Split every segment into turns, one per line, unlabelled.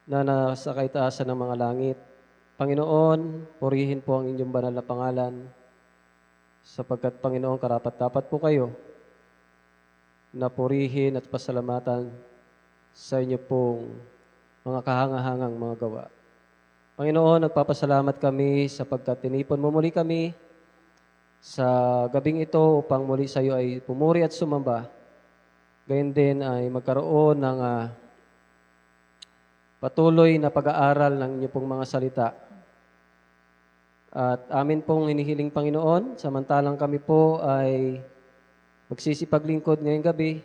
na nasa kaitaasan ng mga langit. Panginoon, purihin po ang inyong banal na pangalan, sapagkat Panginoon, karapat-dapat po kayo na purihin at pasalamatan sa inyo pong mga kahangahangang mga gawa. Panginoon, nagpapasalamat kami sapagkat tinipon mo muli kami sa gabing ito upang muli sa iyo ay pumuri at sumamba. Gayon din ay magkaroon ng patuloy na pag-aaral ng inyo pong mga salita. At amin pong hinihiling Panginoon, samantalang kami po ay magsisipaglingkod ngayong gabi,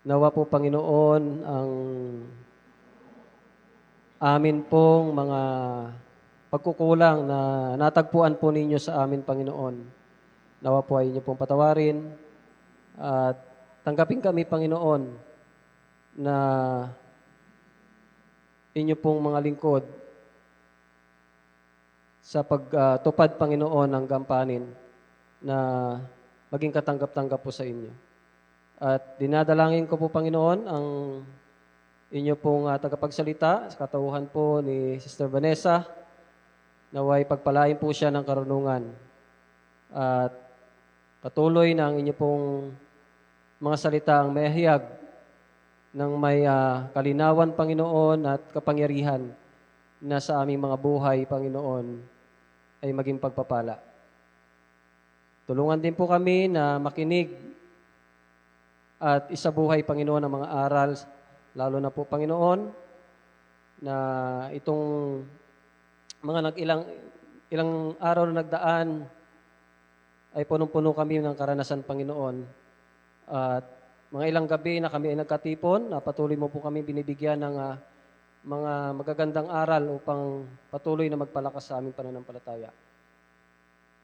nawa po Panginoon ang amin pong mga pagkukulang na natagpuan po ninyo sa amin, Panginoon. Nawa po ay inyo pong patawarin at tanggapin kami, Panginoon, na inyo pong mga lingkod sa pagtupad, Panginoon, ng gampanin na maging katanggap-tanggap po sa inyo. At dinadalangin ko po, Panginoon, ang inyo pong tagapagsalita sa katauhan po ni Sister Vanessa, naway pagpalain po siya ng karunungan. At patuloy na ang inyo pong mga salita ang mayahiyag ng may kalinawan, Panginoon, at kapangyarihan na sa aming mga buhay, Panginoon, ay maging pagpapala. Tulungan din po kami na makinig at isabuhay, Panginoon, ang mga aral, lalo na po, Panginoon, na itong mga ilang araw na nagdaan ay punong-puno kami ng karanasan, Panginoon. At mga ilang gabi na kami ay nagkatipon, patuloy mo po kami binibigyan ng mga magagandang aral upang patuloy na magpalakas sa aming pananampalataya.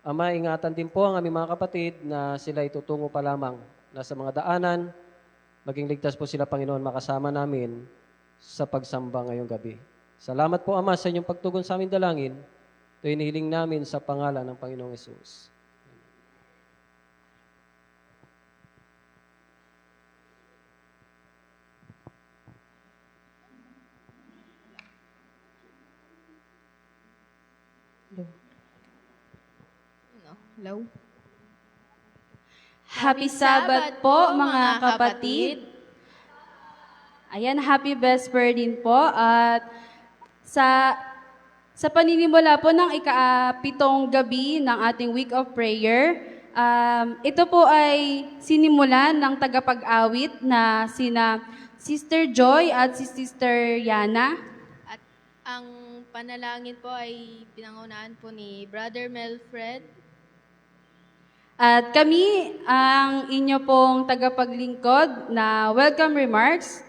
Ama, ingatan din po ang aming mga kapatid na sila itutungo pa lamang na sa mga daanan, maging ligtas po sila, Panginoon, makasama namin sa pagsamba ngayong gabi. Salamat po, Ama, sa inyong pagtugon sa aming dalangin. Ito inihiling namin sa pangalan ng Panginoong Hesus.
Hello?
Happy Sabbath po mga kapatid. Ayan, happy vesper din po. At sa paninimula po ng ika-pitong gabi ng ating week of prayer, ito po ay sinimulan ng tagapag-awit na sina Sister Joy at si Sister Yana.
At ang panalangin po ay pinangunahan po ni Brother Melfred.
At kami ang inyo pong tagapaglingkod na welcome remarks.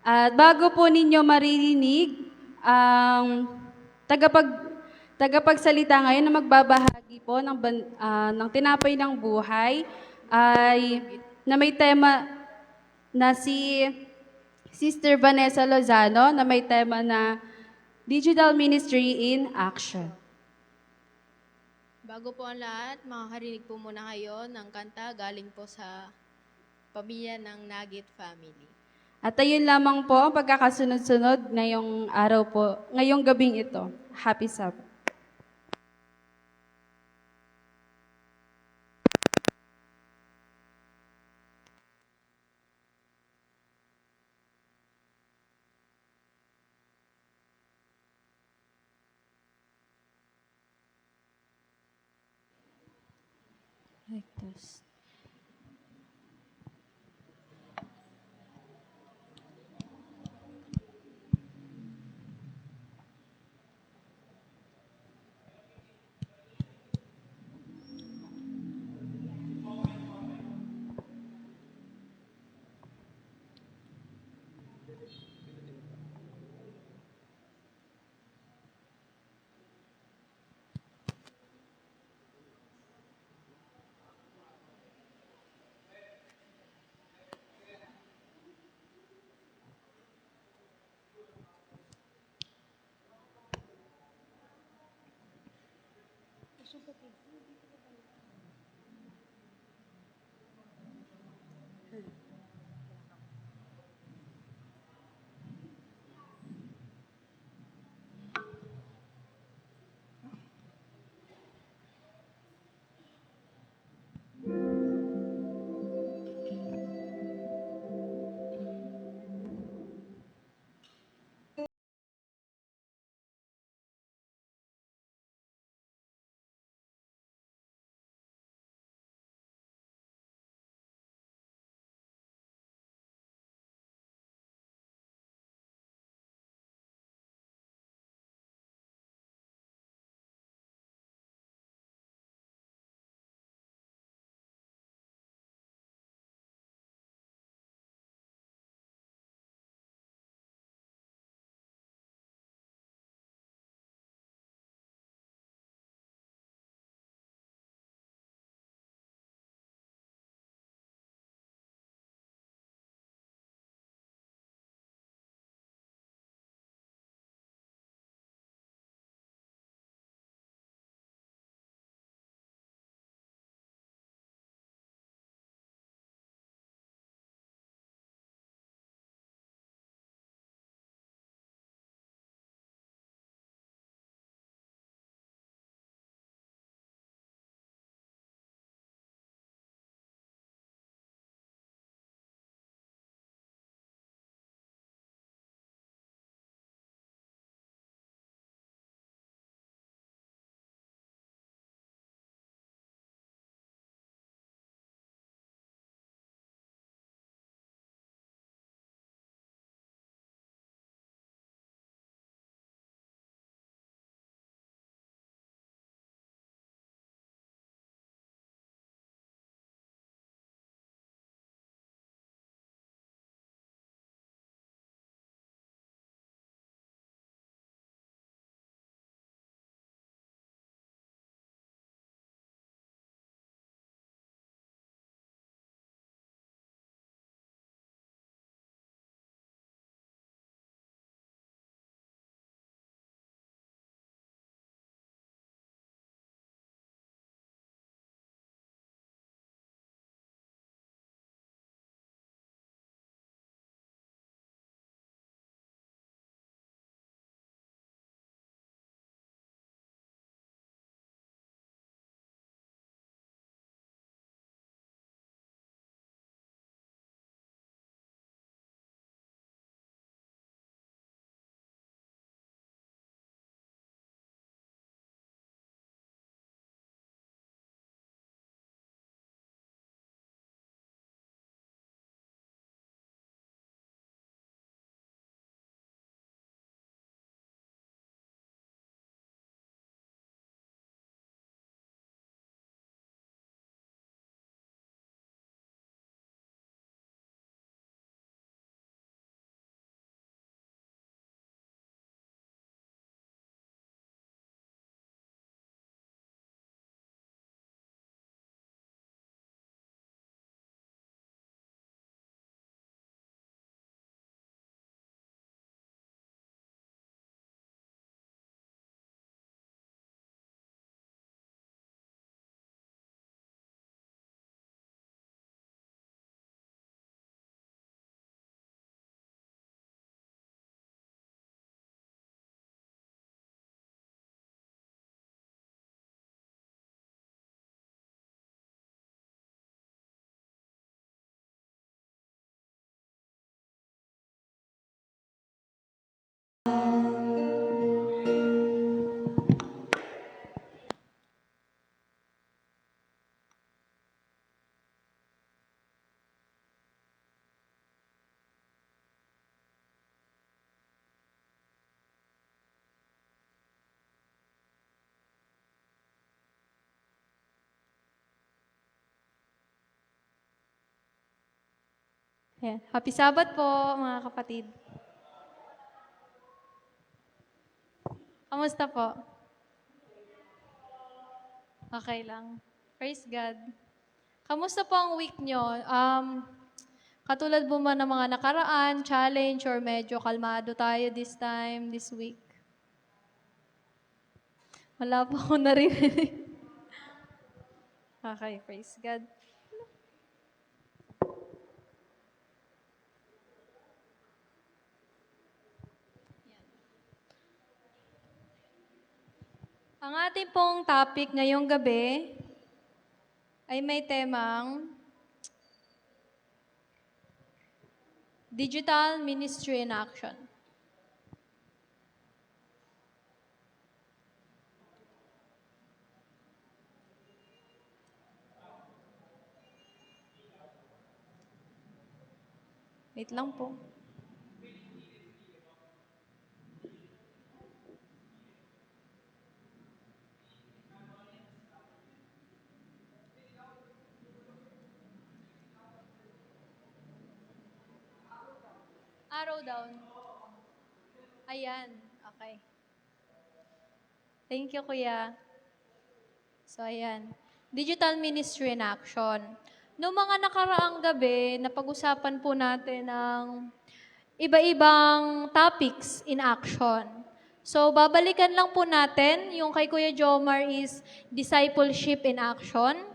At bago po ninyo maririnig ang tagapagsalita ngayon na magbabahagi po ng tinapay ng buhay ay na may tema na si Sister Vanessa Lozano na may tema na Digital Ministry in Action.
Bago po ang lahat, makakarinig po muna kayo ng kanta galing po sa pamilya ng Nugget Family.
At ayun lamang po ang pagkakasunod-sunod ngayong araw po, ngayong gabing ito. Happy Sabbath. Like this.
Ayan. Happy Sabbath po, mga kapatid. Kamusta po? Okay lang. Praise God. Kamusta po ang week nyo? Katulad po ba ng mga nakaraan, challenge, or medyo kalmado tayo this time, this week? Wala po ako naririnig. Okay, praise God. Ang ating pong topic ngayong gabi ay may temang Digital Ministry in Action. Wait lang po. Arrow down. Ayan. Okay. Thank you, Kuya. So, ayan. Digital Ministry in Action. Noong mga nakaraang gabi, napag-usapan po natin ang iba-ibang topics in action. So, babalikan lang po natin. Yung kay Kuya Jomar is Discipleship in Action.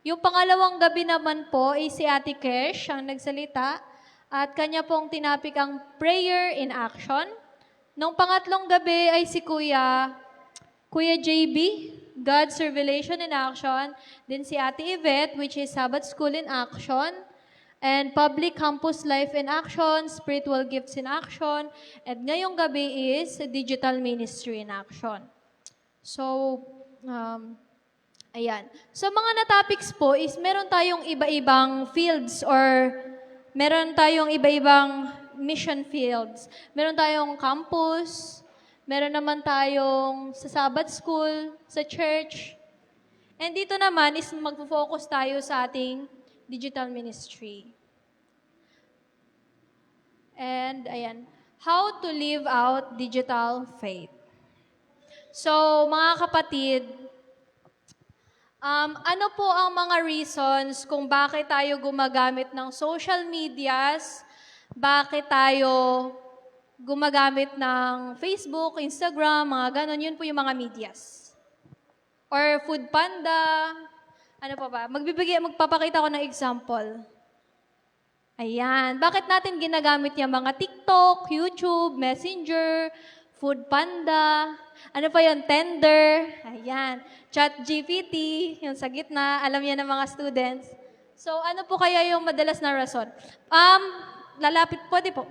Yung pangalawang gabi naman po ay si Ate Kesh ang nagsalita at kanya pong tinapik ang Prayer in Action. Nung pangatlong gabi ay si Kuya JB, God's Revelation in Action. Then si Ate Yvette, which is Sabbath School in Action. And Public Campus Life in Action, Spiritual Gifts in Action. And ngayong gabi is Digital Ministry in Action. So, ayan. So, mga na-topics po is meron tayong iba-ibang fields or meron tayong iba-ibang mission fields. Meron tayong campus, meron naman tayong sa Sabbath School, sa church. And dito naman is magfo-focus tayo sa ating digital ministry. And ayan, how to live out digital faith. So, mga kapatid, ano po ang mga reasons kung bakit tayo gumagamit ng social medias, bakit tayo gumagamit ng Facebook, Instagram, mga ganon, yun po yung mga medias. Or Food Panda, ano pa ba? Magpapakita ko ng example. Ayan. Bakit natin ginagamit yung mga TikTok, YouTube, Messenger, Food Panda, ano pa yun? Tender, ayan. ChatGPT, yung sa gitna, alam yan ng mga students. So, ano po kaya yung madalas na rason? Pwede po.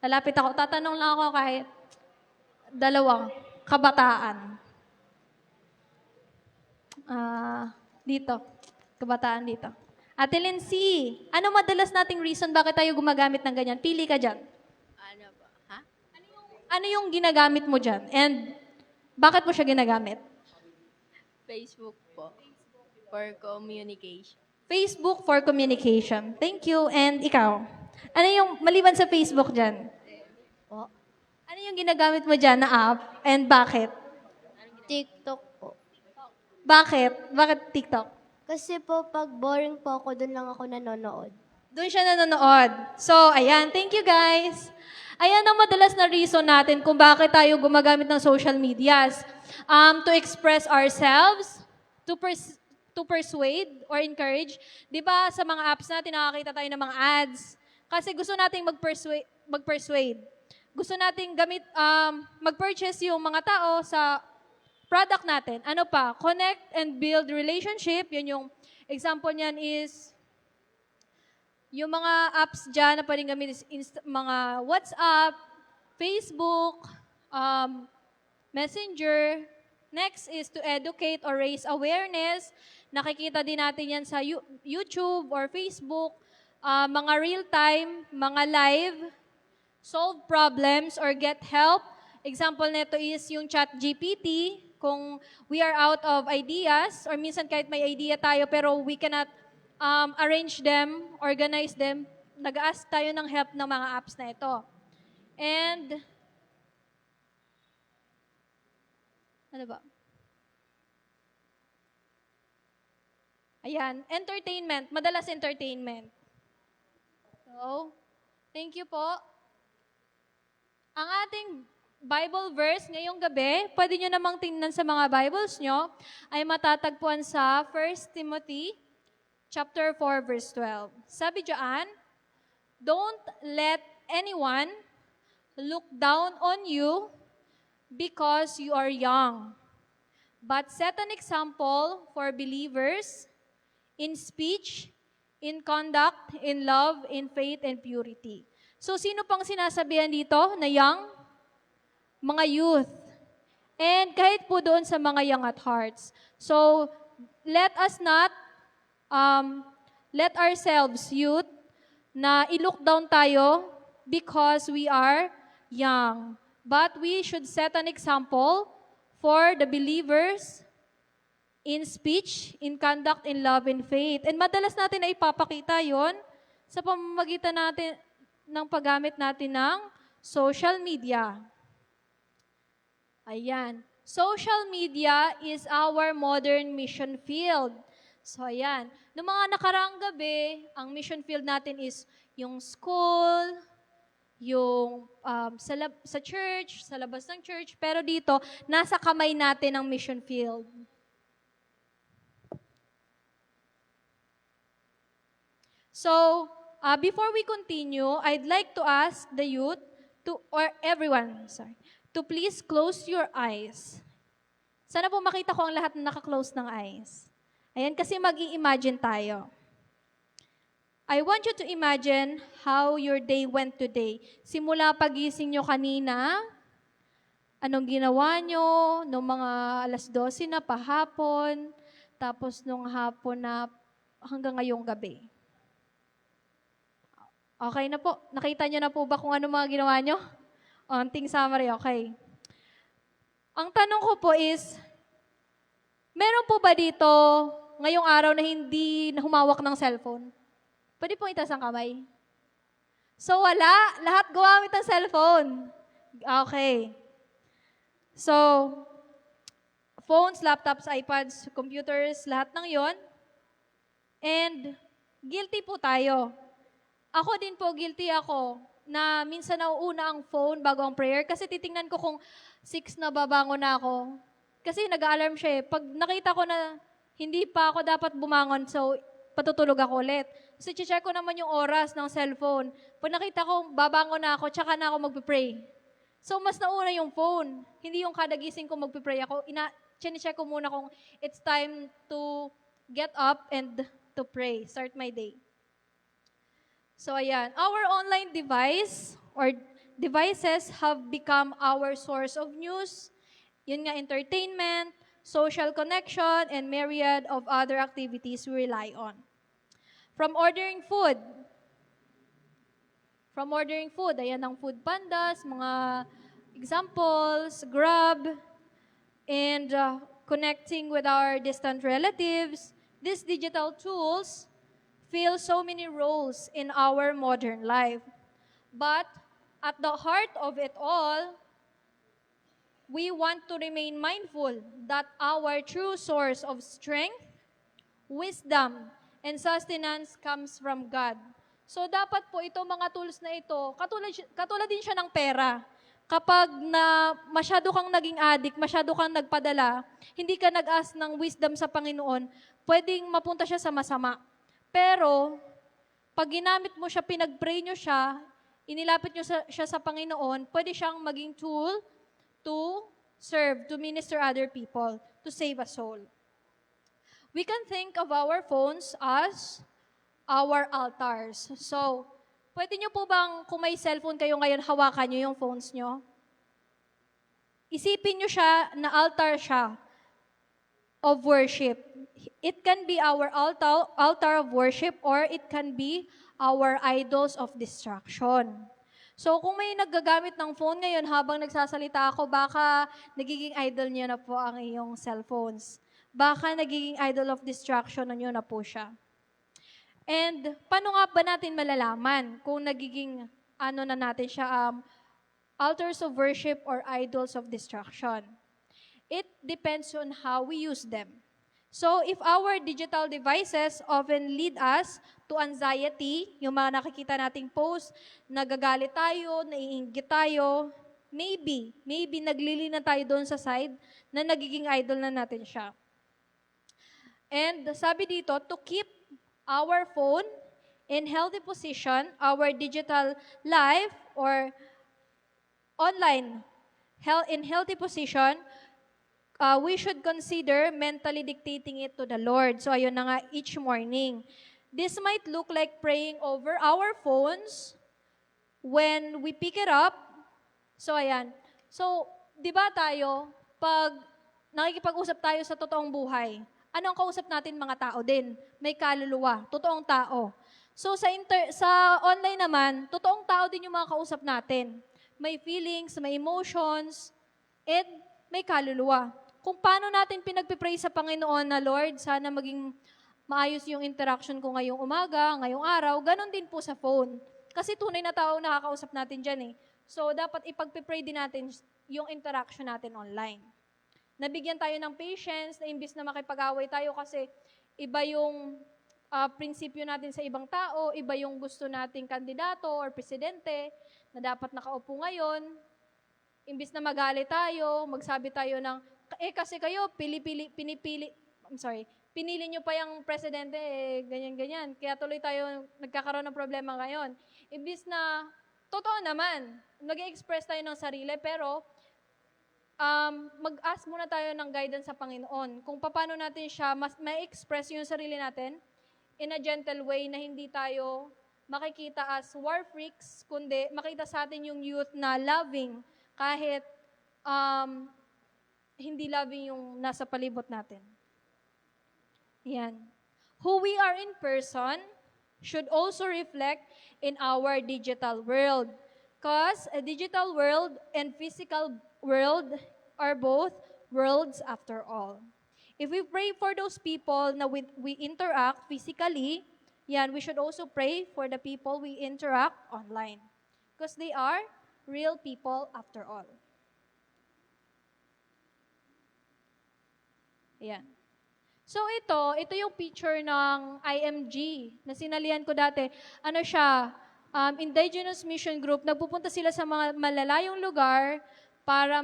Lalapit ako. Tatanong lang ako kahit dalawang kabataan. Dito. Kabataan dito. Ate Lindsay, ano madalas nating reason bakit tayo gumagamit ng ganyan? Pili ka dyan.
Ano ba? Ha?
Ano yung ginagamit mo dyan? And bakit mo siya ginagamit?
Facebook po. For communication.
Facebook for communication. Thank you. And ikaw? Ano yung, maliban sa Facebook dyan?
Po.
Ano yung ginagamit mo dyan na app? And bakit?
TikTok po.
Bakit? Bakit TikTok?
Kasi po, pag boring po ako, doon lang ako nanonood.
Doon siya nanonood. So, ayan. Thank you, guys. Ayan ang madalas na reason natin kung bakit tayo gumagamit ng social medias. To express ourselves, to persuade or encourage. Di ba sa mga apps natin, nakakita tayo ng mga ads. Kasi gusto nating mag-persuade. Gusto nating mag-purchase yung mga tao sa product natin. Ano pa? Connect and build relationship. Yun yung example niyan is yung mga apps dyan na pwedeng gamitin is mga WhatsApp, Facebook, Messenger. Next is to educate or raise awareness. Nakikita din natin yan sa YouTube or Facebook. Mga real-time, mga live, solve problems or get help. Example nito is yung ChatGPT. Kung we are out of ideas, or minsan kahit may idea tayo pero we cannot arrange them, organize them, nag-ask tayo ng help ng mga apps na ito. And, ano ba? Ayan, entertainment. Madalas entertainment. So, thank you po. Ang ating Bible verse ngayong gabi, pwede nyo namang tingnan sa mga Bibles nyo, ay matatagpuan sa 1 Timothy chapter 4, verse 12. Sabi diyan, don't let anyone look down on you because you are young, but set an example for believers in speech, in conduct, in love, in faith, and purity. So, sino pang sinasabihan dito na young? Mga youth. And kahit po doon sa mga young at hearts. So, let us not, let ourselves, youth, na i-look down tayo because we are young. But we should set an example for the believers in speech, in conduct, in love, in faith. And madalas natin na ipapakita yon sa pamamagitan natin ng paggamit natin ng social media. Ayan. Social media is our modern mission field. So, ayan. Noong mga nakaraang gabi, ang mission field natin is yung school, yung sa church, sa labas ng church. Pero dito, nasa kamay natin ang mission field. So, before we continue, I'd like to ask the youth or everyone, to please close your eyes. Sana po makita ko ang lahat na naka-close ng eyes. Ayan, kasi mag-i-imagine tayo. I want you to imagine how your day went today. Simula pagising nyo kanina, anong ginawa nyo, nung mga alas 12 na pahapon, tapos nung hapon na hanggang ngayong gabi. Okay na po. Nakita nyo na po ba kung ano mga ginawa nyo? Onting summary, okay. Ang tanong ko po is, meron po ba dito ngayong araw na hindi humawak ng cellphone? Pwede pong itaas ang kamay. So wala, lahat gumamit ng cellphone. Okay. So, phones, laptops, iPads, computers, lahat ng yon. And guilty po tayo. Ako din po, guilty ako na minsan nauuna ang phone bago ang prayer kasi titingnan ko kung 6 na babangon na ako. Kasi nag-alarm siya eh. Pag nakita ko na hindi pa ako dapat bumangon, so patutulog ako ulit. So, check ko naman yung oras ng cellphone. Pag nakita ko babangon na ako, tsaka na ako magpipray. So, mas nauna yung phone. Hindi yung kada gising ko magpipray ako. Check ko muna kung it's time to get up and to pray. Start my day. So, ayan. Our online device or devices have become our source of news. Yun nga, entertainment, social connection, and myriad of other activities we rely on. From ordering food, ayan ang food pandas, mga examples, Grab, and connecting with our distant relatives. These digital tools fill so many roles in our modern life. But at the heart of it all, we want to remain mindful that our true source of strength, wisdom, and sustenance comes from God. So dapat po ito, mga tools na ito, katulad din siya ng pera. Kapag masyado kang naging addict, masyado kang nagpadala, hindi ka nag-ask ng wisdom sa Panginoon, pwedeng mapunta siya sa masama. Pero, pag ginamit mo siya, pinag-pray nyo siya, inilapit nyo siya sa Panginoon, pwede siyang maging tool to serve, to minister other people, to save a soul. We can think of our phones as our altars. So, pwede nyo po bang, kung may cellphone kayo ngayon, hawakan nyo yung phones nyo? Isipin nyo siya na altar siya of worship. It can be our altar of worship or it can be our idols of distraction. So kung may naggagamit ng phone ngayon habang nagsasalita ako, baka nagiging idol niyo na po ang iyong cellphones. Baka nagiging idol of distraction na niyo na po siya. And paano nga ba natin malalaman kung nagiging ano na natin siya, altars of worship or idols of destruction? It depends on how we use them. So if our digital devices often lead us to anxiety, yung mga nakikita nating post, nagagalit tayo, naiinggit tayo, maybe naglili na tayo doon sa side na nagiging idol na natin siya. And sabi dito, to keep our phone in healthy position, our digital life or online in healthy position, we should consider mentally dictating it to the Lord. So ayun na nga, each morning. This might look like praying over our phones when we pick it up. So ayan. So, di ba tayo, pag nakikipag-usap tayo sa totoong buhay, ano ang kausap natin? Mga tao din. May kaluluwa, totoong tao. So sa online naman, totoong tao din yung mga kausap natin. May feelings, may emotions, and may kaluluwa. Kung paano natin pinagpipray sa Panginoon na, Lord, sana maging maayos yung interaction ko ngayong umaga, ngayong araw, ganun din po sa phone. Kasi tunay na tao nakakausap natin dyan eh. So, dapat ipagpipray din natin yung interaction natin online. Nabigyan tayo ng patience na imbis na makipag-away tayo kasi iba yung prinsipyo natin sa ibang tao, iba yung gusto nating kandidato or presidente na dapat nakaupo ngayon. Imbis na magalit tayo, magsabi tayo ng, kasi kayo, pinili nyo pa yung presidente, ganyan-ganyan. Kaya tuloy tayo nagkakaroon ng problema ngayon. Imbis na, totoo naman, nag-express tayo ng sarili, pero mag-ask muna tayo ng guidance sa Panginoon. Kung paano natin siya, mas ma-express yung sarili natin in a gentle way na hindi tayo makikita as war freaks, kundi makita sa atin yung youth na loving, kahit hindi loving yung nasa palibot natin. Yan. Who we are in person should also reflect in our digital world. Because a digital world and physical world are both worlds after all. If we pray for those people na we interact physically, yan, we should also pray for the people we interact online. Because they are real people after all. Yan. So ito yung picture ng IMG na sinalihan ko dati. Ano siya? Indigenous Mission Group. Nagpupunta sila sa mga malalayong lugar para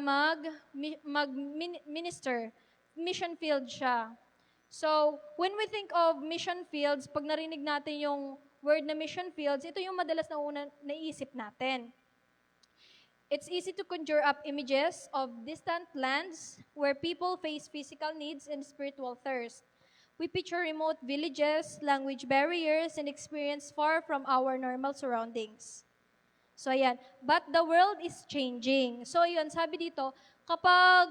mag-minister. Mission field siya. So, when we think of mission fields, pag narinig natin yung word na mission fields, ito yung madalas na unang naisip natin. It's easy to conjure up images of distant lands where people face physical needs and spiritual thirst. We picture remote villages, language barriers, and experience far from our normal surroundings. So, ayan. But the world is changing. So, yun, sabi dito, kapag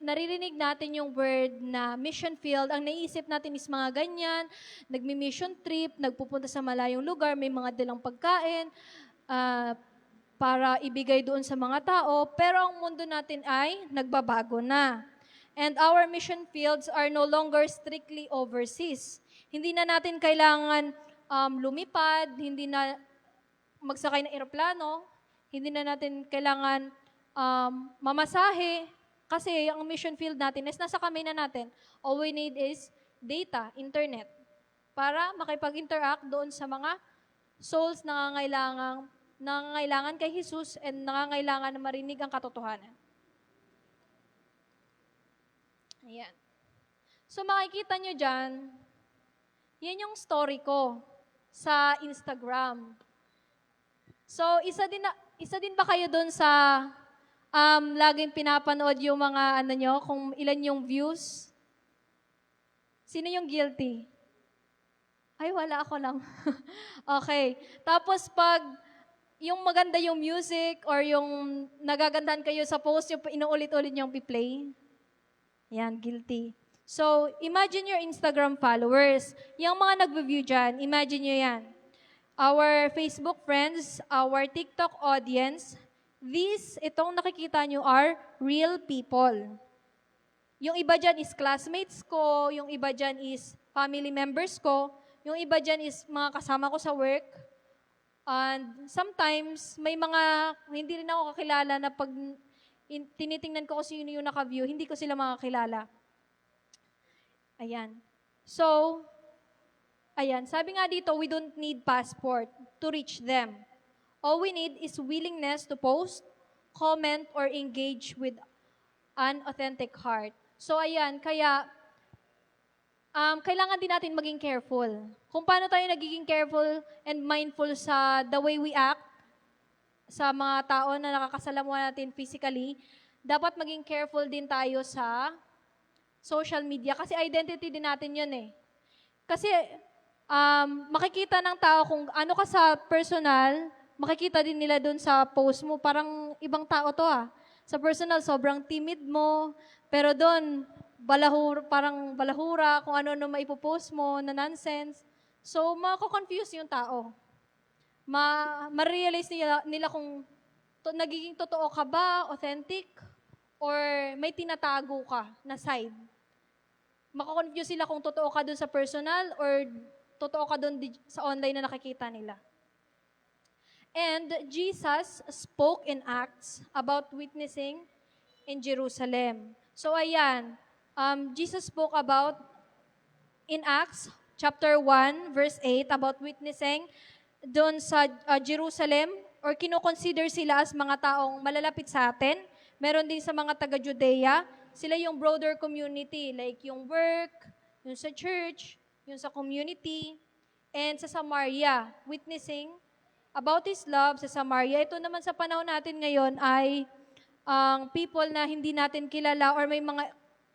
naririnig natin yung word na mission field, ang naisip natin is mga ganyan, nagmi-mission trip, nagpupunta sa malayong lugar, may mga dalang pagkain, para ibigay doon sa mga tao, pero ang mundo natin ay nagbabago na. And our mission fields are no longer strictly overseas. Hindi na natin kailangan lumipad, hindi na magsakay ng eroplano, hindi na natin kailangan mamasahe, kasi ang mission field natin is nasa kamay na natin. All we need is data, internet, para makipag-interact doon sa mga souls na nangangailangan kay Jesus and nangangailangan na marinig ang katotohanan. Ayan. So makikita nyo dyan, yan yung story ko sa Instagram. So isa din ba kayo doon sa laging pinapanood yung mga nyo, kung ilan yung views? Sino yung guilty? Ay, wala, ako lang. Okay. Tapos pag yung maganda yung music or yung nagagandahan kayo sa post, yung inuulit-ulit yung piplay, yan, guilty. So, imagine your Instagram followers. Yung mga nag-view dyan, imagine nyo yan. Our Facebook friends, our TikTok audience, itong nakikita nyo are real people. Yung iba dyan is classmates ko, yung iba dyan is family members ko. Yung iba dyan is mga kasama ko sa work. And sometimes, may mga hindi rin ako kakilala na pag tinitingnan ko kung sino yung naka-view, hindi ko sila makakilala. Ayan. So, ayan. Sabi nga dito, we don't need passport to reach them. All we need is willingness to post, comment, or engage with an authentic heart. So, ayan. Kaya, kailangan din natin maging careful. Kung paano tayo nagiging careful and mindful sa the way we act sa mga tao na nakakasalamuha natin physically, dapat maging careful din tayo sa social media kasi identity din natin yun eh. Kasi makikita ng tao kung ano ka sa personal, makikita din nila dun sa post mo, parang ibang tao to ah. Sa personal, sobrang timid mo, pero dun, parang balahura, kung ano maipopost mo na nonsense. So, mako-confuse yung tao. Ma-realize nila kung nagiging totoo ka ba, authentic, or may tinatago ka na side. Mako-confuse sila kung totoo ka dun sa personal or totoo ka dun sa online na nakikita nila. And Jesus spoke in Acts about witnessing in Jerusalem. So ayan, Jesus spoke about in Acts chapter 1 verse 8 about witnessing doon sa Jerusalem or kino-consider sila as mga taong malalapit sa atin. Meron din sa mga taga-Judea, sila yung broader community like yung work, yung sa church, yung sa community, and sa Samaria, witnessing about His love sa Samaria. Ito naman sa panahon natin ngayon ay ang people na hindi natin kilala or may mga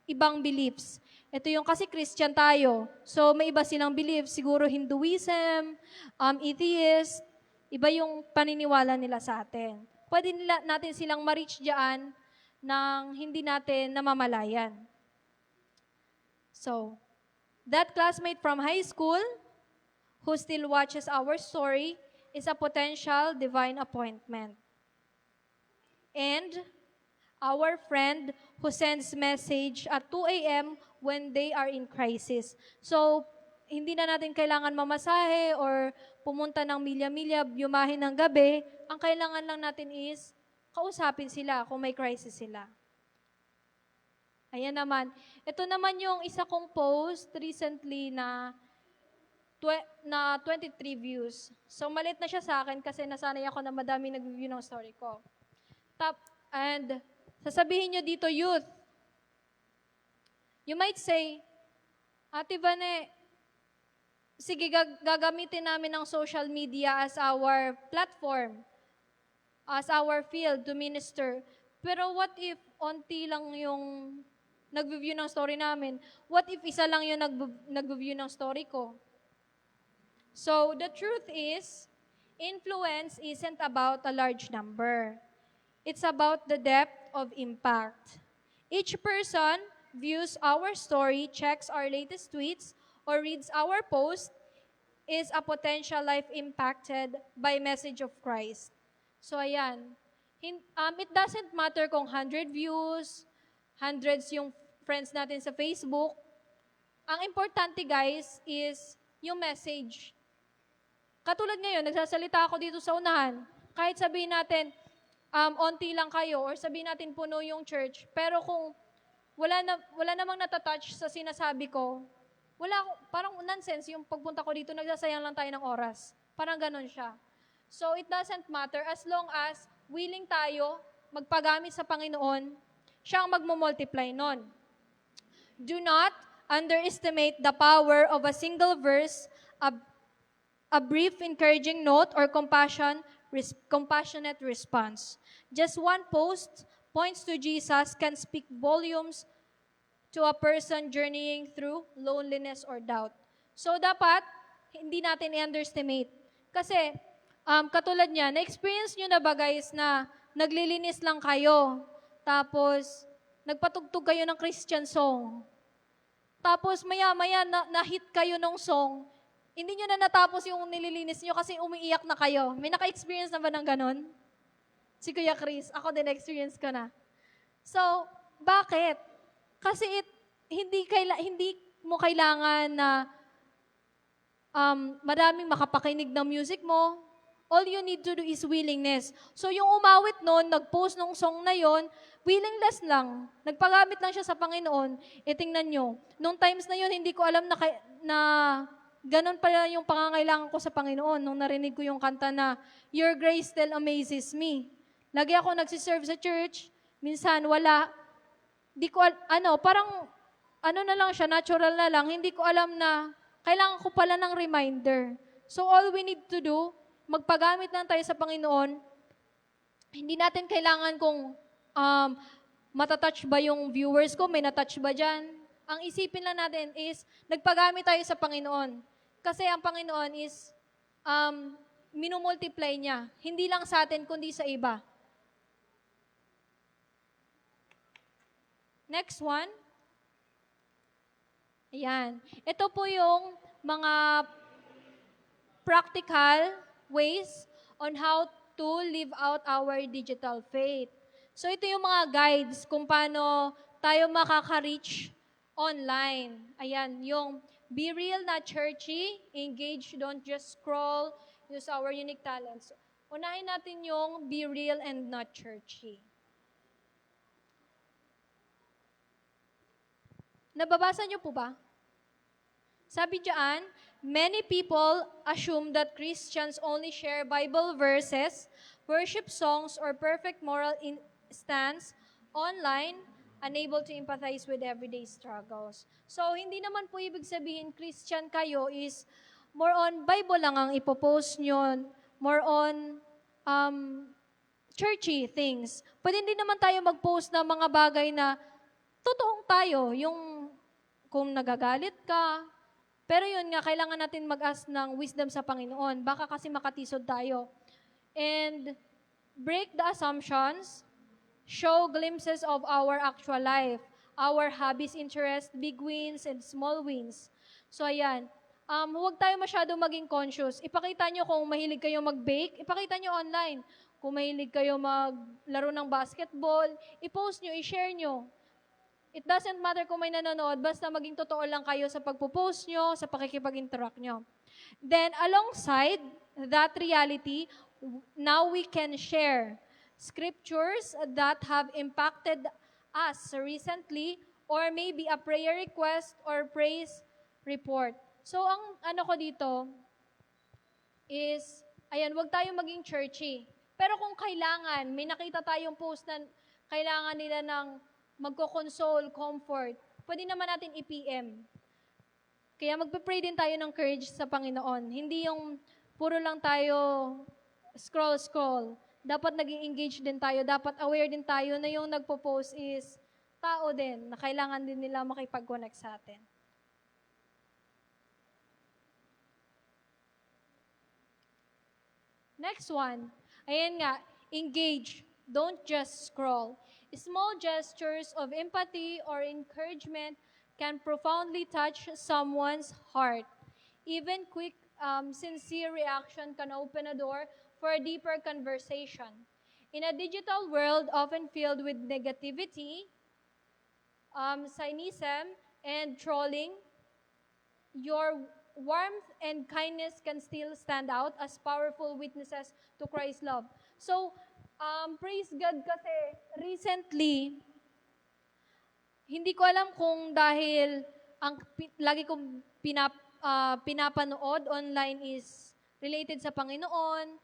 ibang beliefs. Ito yung kasi Christian tayo. So may iba silang beliefs, siguro Hinduism, atheist, iba yung paniniwala nila sa atin. Pwede natin silang ma-reach dyan nang hindi natin namamalayan. So, that classmate from high school who still watches our story is a potential divine appointment. And our friend who sends message at 2 a.m. when they are in crisis. So, hindi na natin kailangan mamasahe or pumunta ng milya-milya, yumahin ng gabi. Ang kailangan lang natin is kausapin sila kung may crisis sila. Ayan naman. Ito naman yung isa kong post recently na 23 views. So, malit na siya sa akin kasi nasanay ako na madami nag-view ng story ko. And sasabihin nyo dito, youth, you might say, Ate Vane, sige, gagamitin namin ang social media as our platform, as our field to minister. Pero what if onti lang yung nag-view ng story namin? What if isa lang yung nag-view ng story ko? So, the truth is, influence isn't about a large number. It's about the depth of impact. Each person views our story, checks our latest tweets, or reads our post is a potential life impacted by message of Christ. So, ayan. It doesn't matter kung 100 views, hundreds yung friends natin sa Facebook. Ang importante, guys, is yung message. Katulad ngayon, nagsasalita ako dito sa unahan. Kahit sabihin natin, onti lang kayo, or sabihin natin puno yung church, pero kung wala namang natatouch sa sinasabi ko, parang nonsense yung pagpunta ko dito, nagsasayang lang tayo ng oras. Parang ganun siya. So, it doesn't matter as long as willing tayo magpagamit sa Panginoon, siya ang magmumultiply nun. Do not underestimate the power of a single verse, a brief encouraging note, or compassionate response. Just one post points to Jesus can speak volumes to a person journeying through loneliness or doubt. So dapat, hindi natin i-underestimate. Kasi, katulad niya, na-experience nyo na ba guys na naglilinis lang kayo, tapos nagpatugtog kayo ng Christian song, tapos maya-maya na-hit kayo ng song, hindi nyo na natapos yung nililinis nyo kasi umiiyak na kayo. May naka-experience na ba ng ganon? Si Kuya Chris, ako din experience ko na. So, bakit? Kasi hindi mo kailangan na maraming makapakinig ng music mo. All you need to do is willingness. So yung umawit noon, nag-post nung song na yon, willingness lang. Nagpagamit lang siya sa Panginoon. E tingnan nyo, nung times na yon, hindi ko alam na ganun pala yung pangangailangan ko sa Panginoon nung narinig ko yung kanta na Your Grace Still Amazes Me. Lagi ako nagsiserve sa church, minsan wala. Di ko, parang, na lang siya, natural na lang. Hindi ko alam na kailangan ko pala ng reminder. So all we need to do, magpagamit lang tayo sa Panginoon. Hindi natin kailangan kung matatouch ba yung viewers ko, may natouch ba dyan. Ang isipin lang natin is, nagpagamit tayo sa Panginoon. Kasi ang Panginoon is, minumultiply niya. Hindi lang sa atin, kundi sa iba. Next one. Ayan. Ito po yung mga practical ways on how to live out our digital faith. So ito yung mga guides kung paano tayo makaka-reach online. Ayan, yung be real, not churchy, engage, don't just scroll, use our unique talents. Unahin natin yung be real and not churchy. Nababasa niyo po ba? Sabi diyan, many people assume that Christians only share Bible verses, worship songs, or perfect moral stance online, unable to empathize with everyday struggles. So, hindi naman po ibig sabihin Christian kayo is more on Bible lang ang ipopost nyo, more on churchy things. Pwede din naman tayo mag-post ng mga bagay na totoong tayo, yung kung nagagalit ka. Pero yun nga, kailangan natin mag-ask ng wisdom sa Panginoon. Baka kasi makatisod tayo. And break the assumptions, show glimpses of our actual life, our hobbies, interests, big wins, and small wins. So ayan, huwag tayo masyado maging conscious. Ipakita nyo kung mahilig kayo mag-bake, ipakita nyo online. Kung mahilig kayo maglaro ng basketball, i-post nyo, i-share nyo. It doesn't matter kung may nanonood, basta maging totoo lang kayo sa pagpo-post nyo, sa pakikipag-interact nyo. Then, alongside that reality, now we can share scriptures that have impacted us recently, or maybe a prayer request or praise report. So, ang ano ko dito is, ayan, wag tayo maging churchy. Pero kung kailangan, may nakita tayong post na kailangan nila ng magko-console, comfort, pwede naman natin i-PM. Kaya magpe-pray din tayo ng courage sa Panginoon. Hindi yung puro lang tayo scroll. Dapat nag-engage din tayo. Dapat aware din tayo na yung nagpo-post is tao din, na kailangan din nila makipag-connect sa atin. Next one. Ayan nga, engage. Don't just scroll. Small gestures of empathy or encouragement can profoundly touch someone's heart. Even quick, sincere reaction can open a door for a deeper conversation. In a digital world often filled with negativity, cynicism, and trolling, your warmth and kindness can still stand out as powerful witnesses to Christ's love. So, praise God kasi recently, hindi ko alam kung dahil ang lagi kong pinapanood online is related sa Panginoon,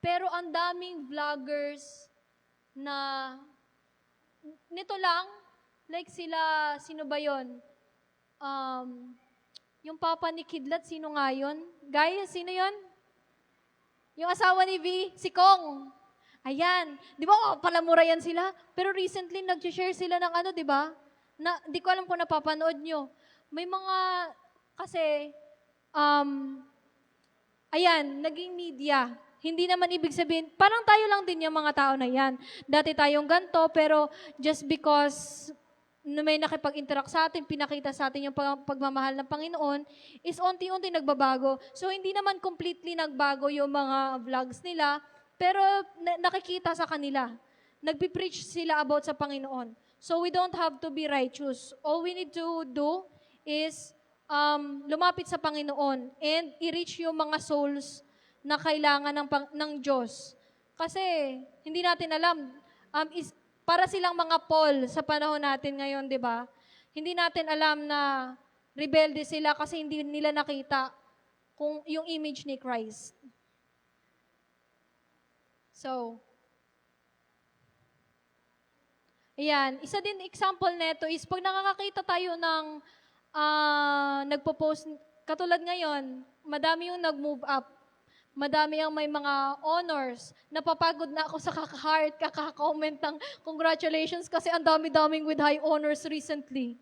pero ang daming vloggers na nito lang, like sila, sino ba yun? Yung papa ni Kidlat, sino nga yun? Guys, sino yun? Yung asawa ni V, si Kong. Ayan. Di ba, palamura yan sila? Pero recently, nag-share sila ng ano, di ba? Na, di ko alam kung napapanood nyo. May mga, kasi, ayan, naging media. Hindi naman ibig sabihin, parang tayo lang din yung mga tao na yan. Dati tayong ganto, pero just because na may nakipag-interact sa atin, pinakita sa atin yung pagmamahal ng Panginoon, is unti-unti nagbabago. So, hindi naman completely nagbago yung mga vlogs nila, pero nakikita sa kanila. Nagpipreach sila about sa Panginoon. So we don't have to be righteous. All we need to do is lumapit sa Panginoon and i-reach yung mga souls na kailangan ng Diyos. Kasi hindi natin alam, para silang mga Paul sa panahon natin ngayon, di ba? Hindi natin alam na rebelde sila kasi hindi nila nakita kung yung image ni Christ. So, ayan. Isa din example nito is pag nakakakita tayo ng nagpo-post, katulad ngayon, madami yung nag-move up. Madami ang may mga honors. Napapagod na ako sa kaka-heart, kaka-comment ng congratulations kasi ang dami-daming with high honors recently.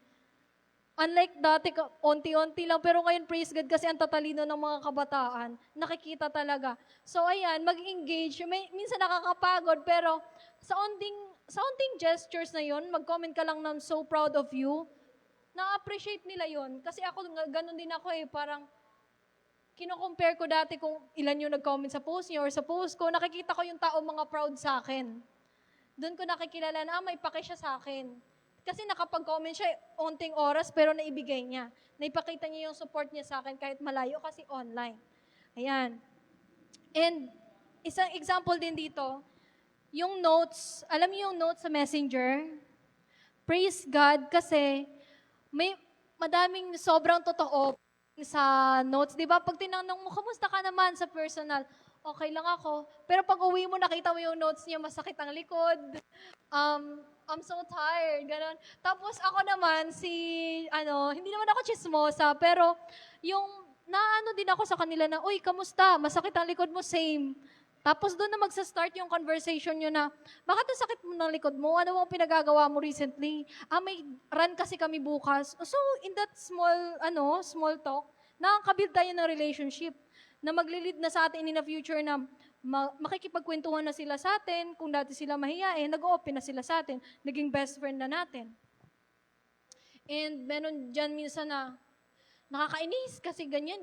Unlike dati, onti-onti lang. Pero ngayon, praise God, kasi ang tatalino ng mga kabataan. Nakikita talaga. So, ayan, mag-engage. Minsan nakakapagod, pero sa onting gestures na yon, mag-comment ka lang ng so proud of you, na-appreciate nila yon. Kasi ako, ganun din ako parang, kino-compare ko dati kung ilan yung nag-comment sa post niya or sa post ko, nakikita ko yung tao mga proud sa akin. Doon ko nakikilala na, may pake siya sa akin. Kasi nakapag-comment siya, onting oras, pero naibigay niya. Naipakita niya yung support niya sa akin kahit malayo kasi online. Ayan. And isang example din dito, yung notes, alam niyo yung notes sa Messenger? Praise God kasi may madaming sobrang totoo sa notes. Di ba? Pag tinanong mo, kamusta ka naman sa personal? Okay lang ako. Pero pag uwi mo, nakita mo yung notes niya, masakit ang likod. I'm so tired. Ganon. Tapos ako naman, hindi naman ako chismosa, pero yung naano din ako sa kanila na, uy, kamusta? Masakit ang likod mo? Same. Tapos doon na magsa-start yung conversation nyo na, bakit ang sakit mo ng likod mo? Ano ang pinagagawa mo recently? May run kasi kami bukas. So, in that small talk, nakakabuild tayo ng relationship na maglilid na sa atin in the future na makikipagkwentuhan na sila sa atin. Kung dati sila mahiyain, nag-open na sila sa atin. Naging best friend na natin. And meron dyan minsan na, nakakainis kasi ganyan.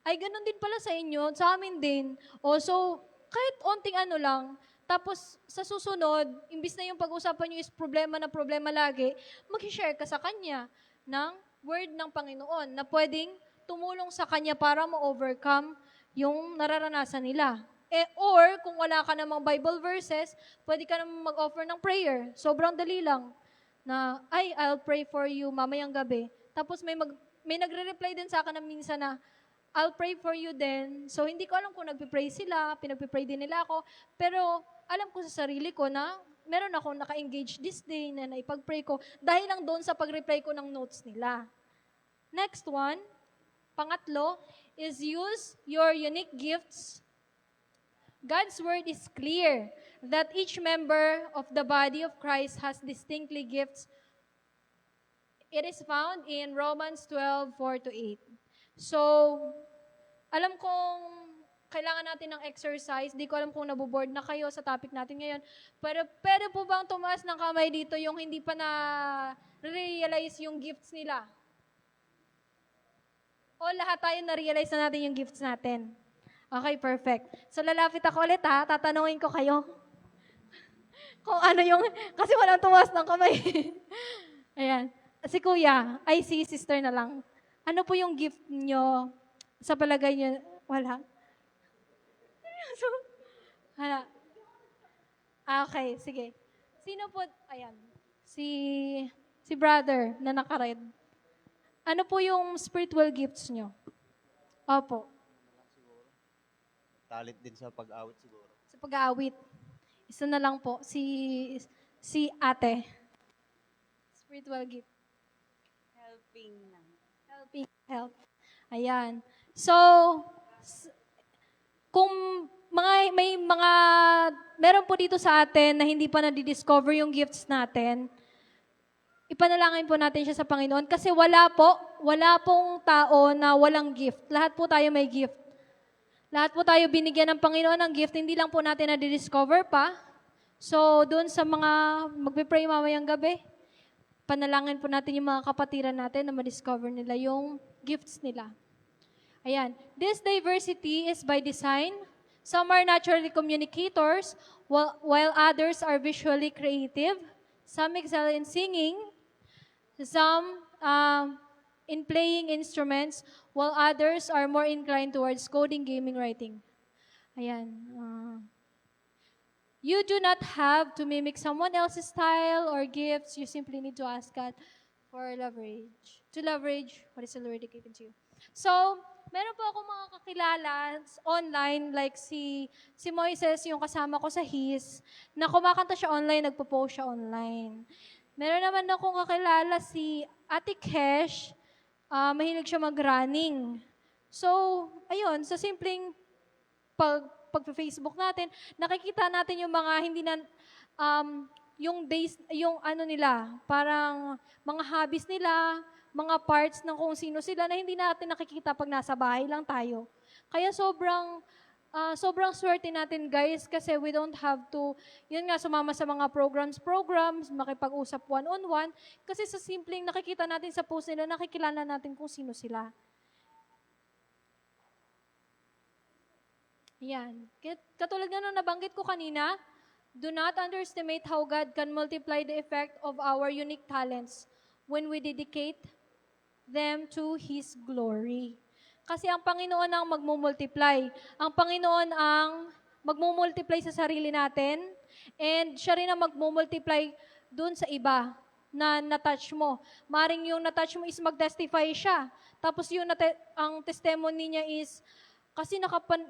Ay, ganun din pala sa inyo, sa amin din. So, kahit onting lang, tapos sa susunod, imbis na yung pag-usapan nyo is problema na problema lagi, mag-share ka sa kanya ng word ng Panginoon na pwedeng tumulong sa kanya para ma-overcome yung nararanasan nila. Or, kung wala ka namang Bible verses, pwede ka namang mag-offer ng prayer. Sobrang dali lang. Na, I'll pray for you mamayang gabi. Tapos may nagre-reply din sa akin na minsan na, I'll pray for you then. So, hindi ko alam kung nagpipray sila, pinagpipray din nila ako. Pero, alam ko sa sarili ko na meron akong naka-engage this day na naipag-pray ko dahil lang doon sa pag-reply ko ng notes nila. Next one, pangatlo, is use your unique gifts. God's word is clear that each member of the body of Christ has distinctly gifts. It is found in Romans 12:4-8. So, alam kong kailangan natin ng exercise. Di ko alam kung naboboard na kayo sa topic natin ngayon. Pero pwede po bang tumaas ng kamay dito yung hindi pa na-realize yung gifts nila? O lahat tayo na-realize na natin yung gifts natin? Okay, perfect. So, lalapit ako ulit tatanungin ko kayo. Kung ano yung, kasi walang tumaas ng kamay. Ayan. Si kuya, si sister na lang. Ano po yung gift nyo sa palagay nyo? Wala? So, hala. Okay, sige. Sino po? Ayan. Si brother na naka-red. Ano po yung spiritual gifts nyo? Opo.
Talent din sa pag-awit siguro.
Sa pag-aawit. Isa na lang po. Si ate. Spiritual gift. Help. Ayan. So, kung meron po dito sa atin na hindi pa na-discover yung gifts natin, ipanalangin po natin siya sa Panginoon kasi wala pong tao na walang gift. Lahat po tayo may gift. Lahat po tayo binigyan ng Panginoon ng gift, hindi lang po natin na-discover pa. So, doon sa mga magpipray mamayang gabi, panalangin po natin yung mga kapatiran natin na ma-discover nila yung gifts nila. Ayan. This diversity is by design. Some are naturally communicators, while others are visually creative. Some excel in singing. Some in playing instruments, while others are more inclined towards coding, gaming, writing. Ayan. You do not have to mimic someone else's style or gifts. You simply need to ask God for leverage. To leverage what is already given to you. So, meron po ako mga kakilala online, like si Moises, yung kasama ko sa HIS, na kumakanta siya online, nagpo-post siya online. Meron naman akong kakilala si Ate Kesh, mahilig siya mag-running. So, ayun, sa simpleng pag-Facebook natin, nakikita natin yung mga hindi na, yung base, yung ano nila, parang mga hobbies nila, mga parts ng kung sino sila na hindi natin nakikita pag nasa bahay lang tayo. Kaya sobrang swerte natin guys kasi we don't have to, yun nga, sumama sa mga programs, makipag-usap one-on-one, kasi sa simpleng nakikita natin sa post nila, nakikilala natin kung sino sila. Yan. Katulad nga nung nabanggit ko kanina, do not underestimate how God can multiply the effect of our unique talents when we dedicate them to His glory. Kasi ang Panginoon ang magmumultiply. Ang Panginoon ang magmumultiply sa sarili natin, and siya rin ang magmumultiply dun sa iba na natouch mo. Maring yung natouch mo is mag-testify siya. Tapos yung ang testimony niya is, kasi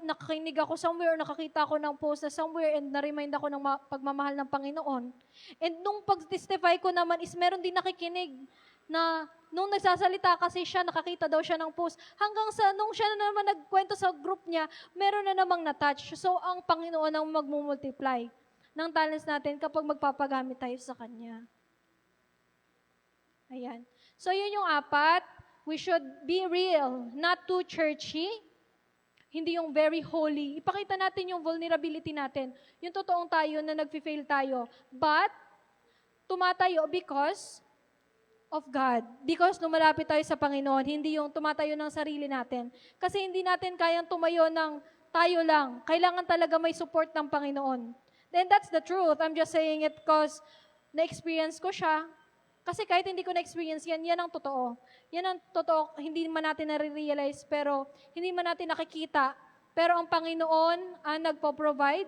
nakakinig ako somewhere, nakakita ako ng post na somewhere, and na-remind ako ng pagmamahal ng Panginoon. And nung pag-testify ko naman is meron din nakikinig na nung nagsasalita kasi siya, nakakita daw siya ng post. Hanggang sa nung siya na naman nagkwento sa group niya, meron na namang na-touch. So ang Panginoon ang magmumultiply ng talents natin kapag magpapagamit tayo sa Kanya. Ayan. So yun yung 4. We should be real, not too churchy. Hindi yung very holy. Ipakita natin yung vulnerability natin. Yung totoong tayo na nag-fail tayo. But, tumatayo because of God. Because lumalapit tayo sa Panginoon. Hindi yung tumatayo ng sarili natin. Kasi hindi natin kayang tumayo ng tayo lang. Kailangan talaga may support ng Panginoon. Then that's the truth. I'm just saying it because na-experience ko siya. Kasi kahit hindi ko na-experience yan, yan ang totoo. Yan ang totoo, hindi man natin nare-realize, pero hindi man natin nakikita. Pero ang Panginoon ang nagpo-provide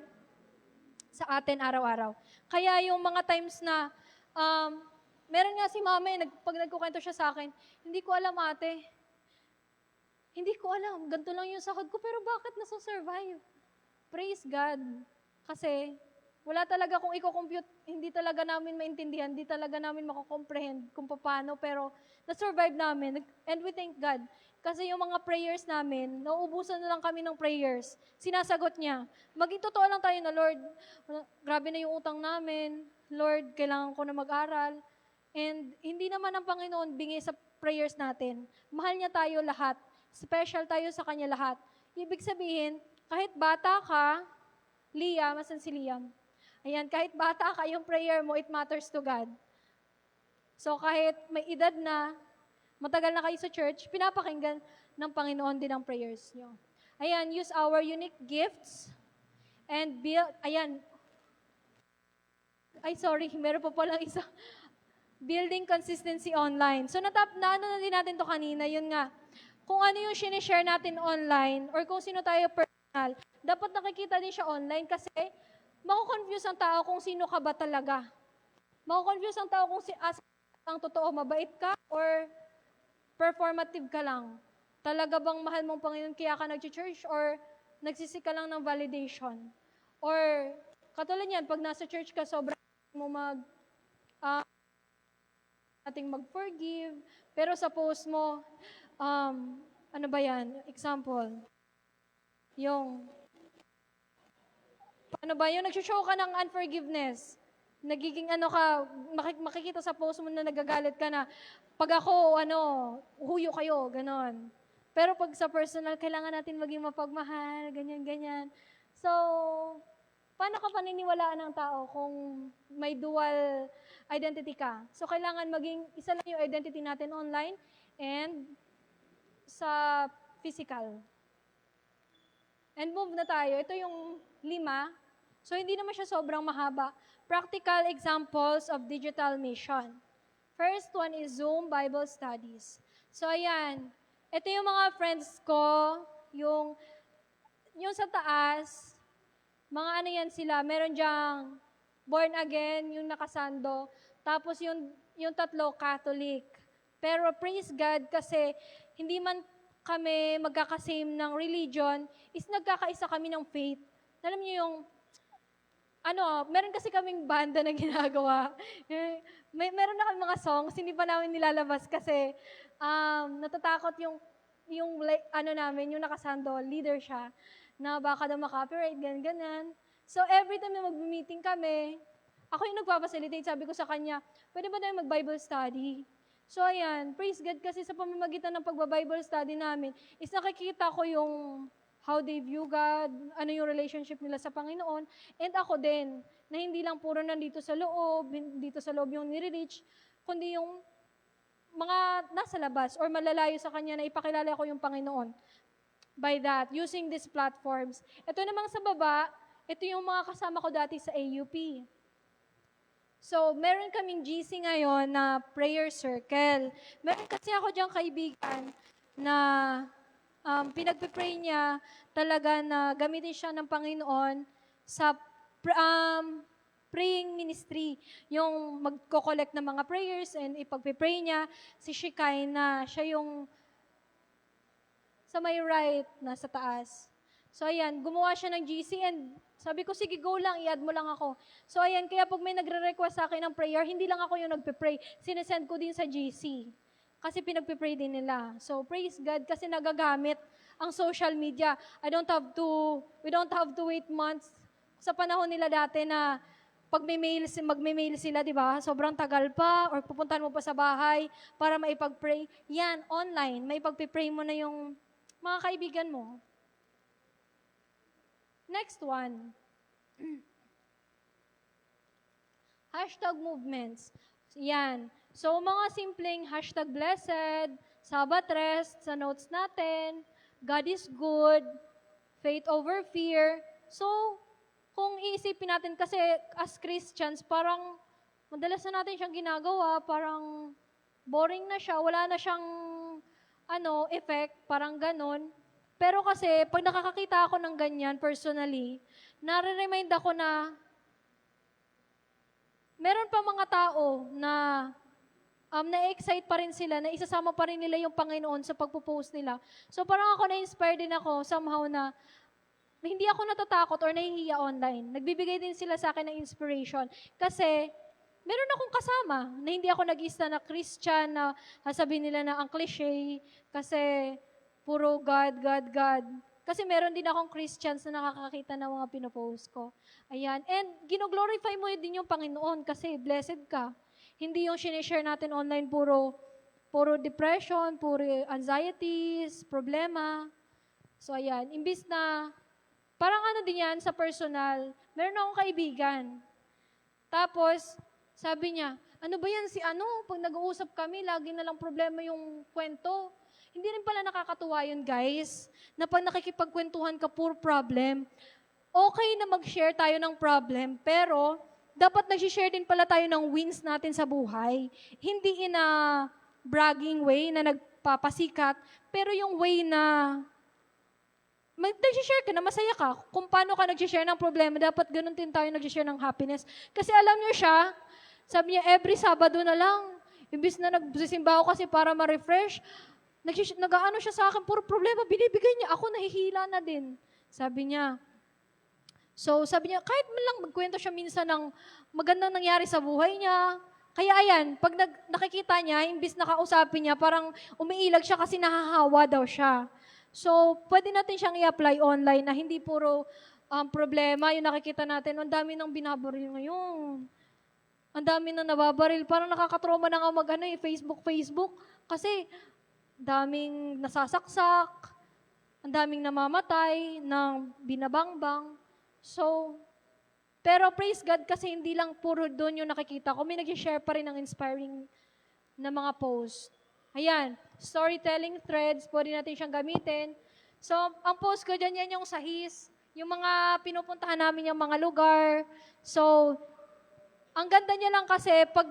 sa atin araw-araw. Kaya yung mga times na, meron nga si mama, pag nagkukwento siya sa akin, hindi ko alam ate, hindi ko alam, ganito lang yung sahod ko, pero bakit nasa-survive? Praise God. Kasi, wala talaga kung i-compute, hindi talaga namin maintindihan, hindi talaga namin makakomprehend kung paano, pero na-survive namin. And we thank God. Kasi yung mga prayers namin, nauubusan na lang kami ng prayers. Sinasagot niya. Maging totoo lang tayo na, Lord, grabe na yung utang namin. Lord, kailangan ko na mag-aral. And hindi naman ang Panginoon bingi sa prayers natin. Mahal niya tayo lahat. Special tayo sa Kanya lahat. Ibig sabihin, kahit bata ka, Liam, asan si Liam? Ayan, kahit bata ka, yung prayer mo, it matters to God. So kahit may edad na, matagal na kayo sa church, pinapakinggan ng Panginoon din ang prayers nyo. Ayan, use our unique gifts and build, ayan, meron pa palang isa. Building consistency online. So ano na din natin to kanina, yun nga, kung ano yung sinishare natin online or kung sino tayo personal, dapat nakikita din siya online kasi mako-confuse ang tao kung sino ka ba talaga. Mako-confuse ang tao kung ang totoo, mabait ka or performative ka lang. Talaga bang mahal mong Panginoon kaya ka nag-church or nagsisik ka lang ng validation? Or katulad yan, pag nasa church ka, sobrang mo ating mag-forgive, pero sa post mo, ano ba yan? Example, yung nag-show ka ng unforgiveness. Nagiging makikita sa post mo na nagagalit ka na, pag ako, huyo kayo, ganon. Pero pag sa personal, kailangan natin maging mapagmahal, ganyan. So, paano ka paniniwalaan ng tao kung may dual identity ka? So, kailangan maging isa lang yung identity natin online and sa physical. And move na tayo. Ito yung 5. So, hindi naman siya sobrang mahaba. Practical examples of digital mission. First one is Zoom Bible Studies. So, ayan. Ito yung mga friends ko, yung sa taas, mga ano yan sila, meron diyang born again, yung nakasando, tapos yung tatlo Catholic. Pero praise God kasi hindi man kami magkakasame ng religion, is nagkakaisa kami ng faith. Alam niyo yung, meron kasi kaming banda na ginagawa. Meron na kami mga songs, hindi pa namin nilalabas kasi natatakot namin, yung nakasando, leader siya, na baka daw makopyright, ganyan. So, every time na mag-meeting kami, ako yung nagpapacilitate, sabi ko sa kanya, pwede ba tayo mag-Bible study? So, ayan, praise God kasi sa pamamagitan ng pagba-Bible study namin, is nakikita ko yung how they view God, ano yung relationship nila sa Panginoon, and ako din, na hindi lang puro nandito sa loob yung nire-reach, kundi yung mga nasa labas or malalayo sa Kanya na ipakilala ko yung Panginoon. By that, using these platforms. Ito namang sa baba, ito yung mga kasama ko dati sa AUP. So, meron kaming GC ngayon na prayer circle. Meron kasi ako diyang kaibigan na pinagpipray niya talaga na gamitin siya ng Panginoon sa praying ministry. Yung magko-collect ng mga prayers and ipagpipray niya si Shikay na siya yung sa may right na sa taas. So, ayan, gumawa siya ng GC and sabi ko, sige, go lang, i-add mo lang ako. So, ayan, kaya pag may nagre-request sa akin ng prayer, hindi lang ako yung nagpe-pray. Sinesend ko din sa GC. Kasi pinagpe-pray din nila. So, praise God kasi nagagamit ang social media. We don't have to wait months. Sa panahon nila dati na pag magme-mail sila, di ba? Sobrang tagal pa or pupuntahan mo pa sa bahay para maipag-pray. Yan, online. Maipag-pray mo na yung mga kaibigan mo. Next one. Hashtag movements. Yan. So, mga simpleng hashtag blessed, Sabbath rest, sa notes natin, God is good, faith over fear. So, kung iisipin natin kasi as Christians, parang madalas na natin siyang ginagawa, parang boring na siya, wala na siyang effect, parang ganon. Pero kasi, pag nakakakita ako ng ganyan, personally, nare-remind ako na meron pa mga tao na na-excite pa rin sila, na isasama pa rin nila yung Panginoon sa pagpo-post nila. So parang ako na-inspire din ako somehow na hindi ako natatakot or nahihiya online. Nagbibigay din sila sa akin ng inspiration. Kasi meron akong kasama na hindi ako nag-isa na Christian na sabihin nila na ang cliche kasi puro God, God, God. Kasi meron din akong Christians na nakakakita ng mga pinopost ko. Ayan. And gino-glorify mo din yung Panginoon kasi blessed ka. Hindi yung sinishare natin online puro depression, puro anxieties, problema. So ayan. Imbis na, parang din yan sa personal, meron akong kaibigan. Tapos, sabi niya, ano ba yan pag nag-uusap kami, lagi na lang problema yung kwento. Hindi rin pala nakakatuwa yun, guys, na pag nakikipagkwentuhan ka, puro problem. Okay na mag-share tayo ng problem, pero dapat nag-share din pala tayo ng wins natin sa buhay. Hindi in a bragging way na nagpapasikat, pero yung way na nag-share ka na masaya ka. Kung paano ka nag-share ng problema, dapat ganun din tayo nag-share ng happiness. Kasi alam niyo siya, sabi niya, every Sabado na lang, imbis na nagsisimba ako kasi para ma-refresh, nag-ano siya sa akin, puro problema, binibigay niya, ako nahihila na din. Sabi niya. So, sabi niya, kahit man lang magkwento siya minsan ng magandang nangyari sa buhay niya. Kaya ayan, pag nakikita niya, imbis nakausapin niya, parang umiilag siya kasi nahahawa daw siya. So, pwede natin siyang i-apply online na hindi puro problema, yung nakikita natin, ang dami nang binabaril ngayon. Ang dami nang nababaril. Parang nakakatrauma na nga Facebook. Kasi, daming nasasaksak, ang daming namamatay, ng binabangbang. So, pero praise God kasi hindi lang puro doon yung nakikita ko. May nag-share pa rin ng inspiring na mga post. Ayan, storytelling threads, pwede natin siyang gamitin. So, ang post ko dyan, yan yung sahis, yung mga pinupuntahan namin yung mga lugar. So, Ang ganda niya lang kasi pag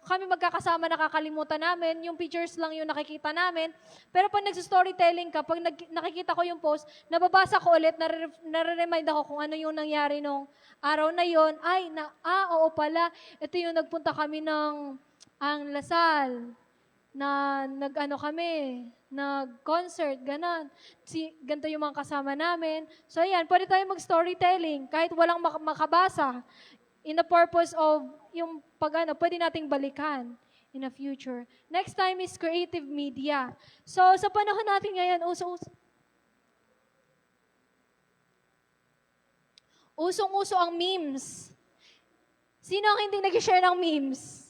kami magkakasama nakakalimutan namin, yung pictures lang yung nakikita namin. Pero pag nagsa-storytelling ka, pag nakikita ko yung post, nababasa ko ulit, nare-remind ako kung ano yung nangyari nung araw na yon. Oo pala, ito yung nagpunta kami ng ang Lasal na nag-concert, ganon. Ganito yung mga kasama namin. So ayan, pwede tayo mag-storytelling kahit walang makabasa in the purpose of yung pwede nating balikan in the future. Next time is creative media. So sa panahon natin ngayon, usong-uso ang memes. Sino ang hindi nag-share ng memes?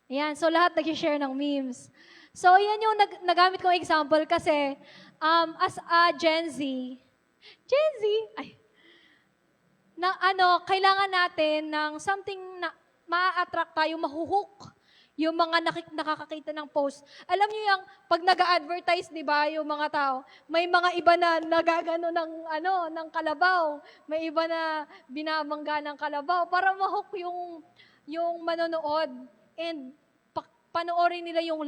Ayan, so lahat nag-share ng memes. So, yan yung nagamit kong example kasi as a Gen Z, kailangan natin ng something na ma-attract tayo, mahuhook yung mga nakakakita ng post. Alam niyo yung pag nag-advertise, di ba, yung mga tao, may mga iba na nagagano ng kalabaw, may iba na binabangga ng kalabaw para mahook yung manonood and panoorin nila yung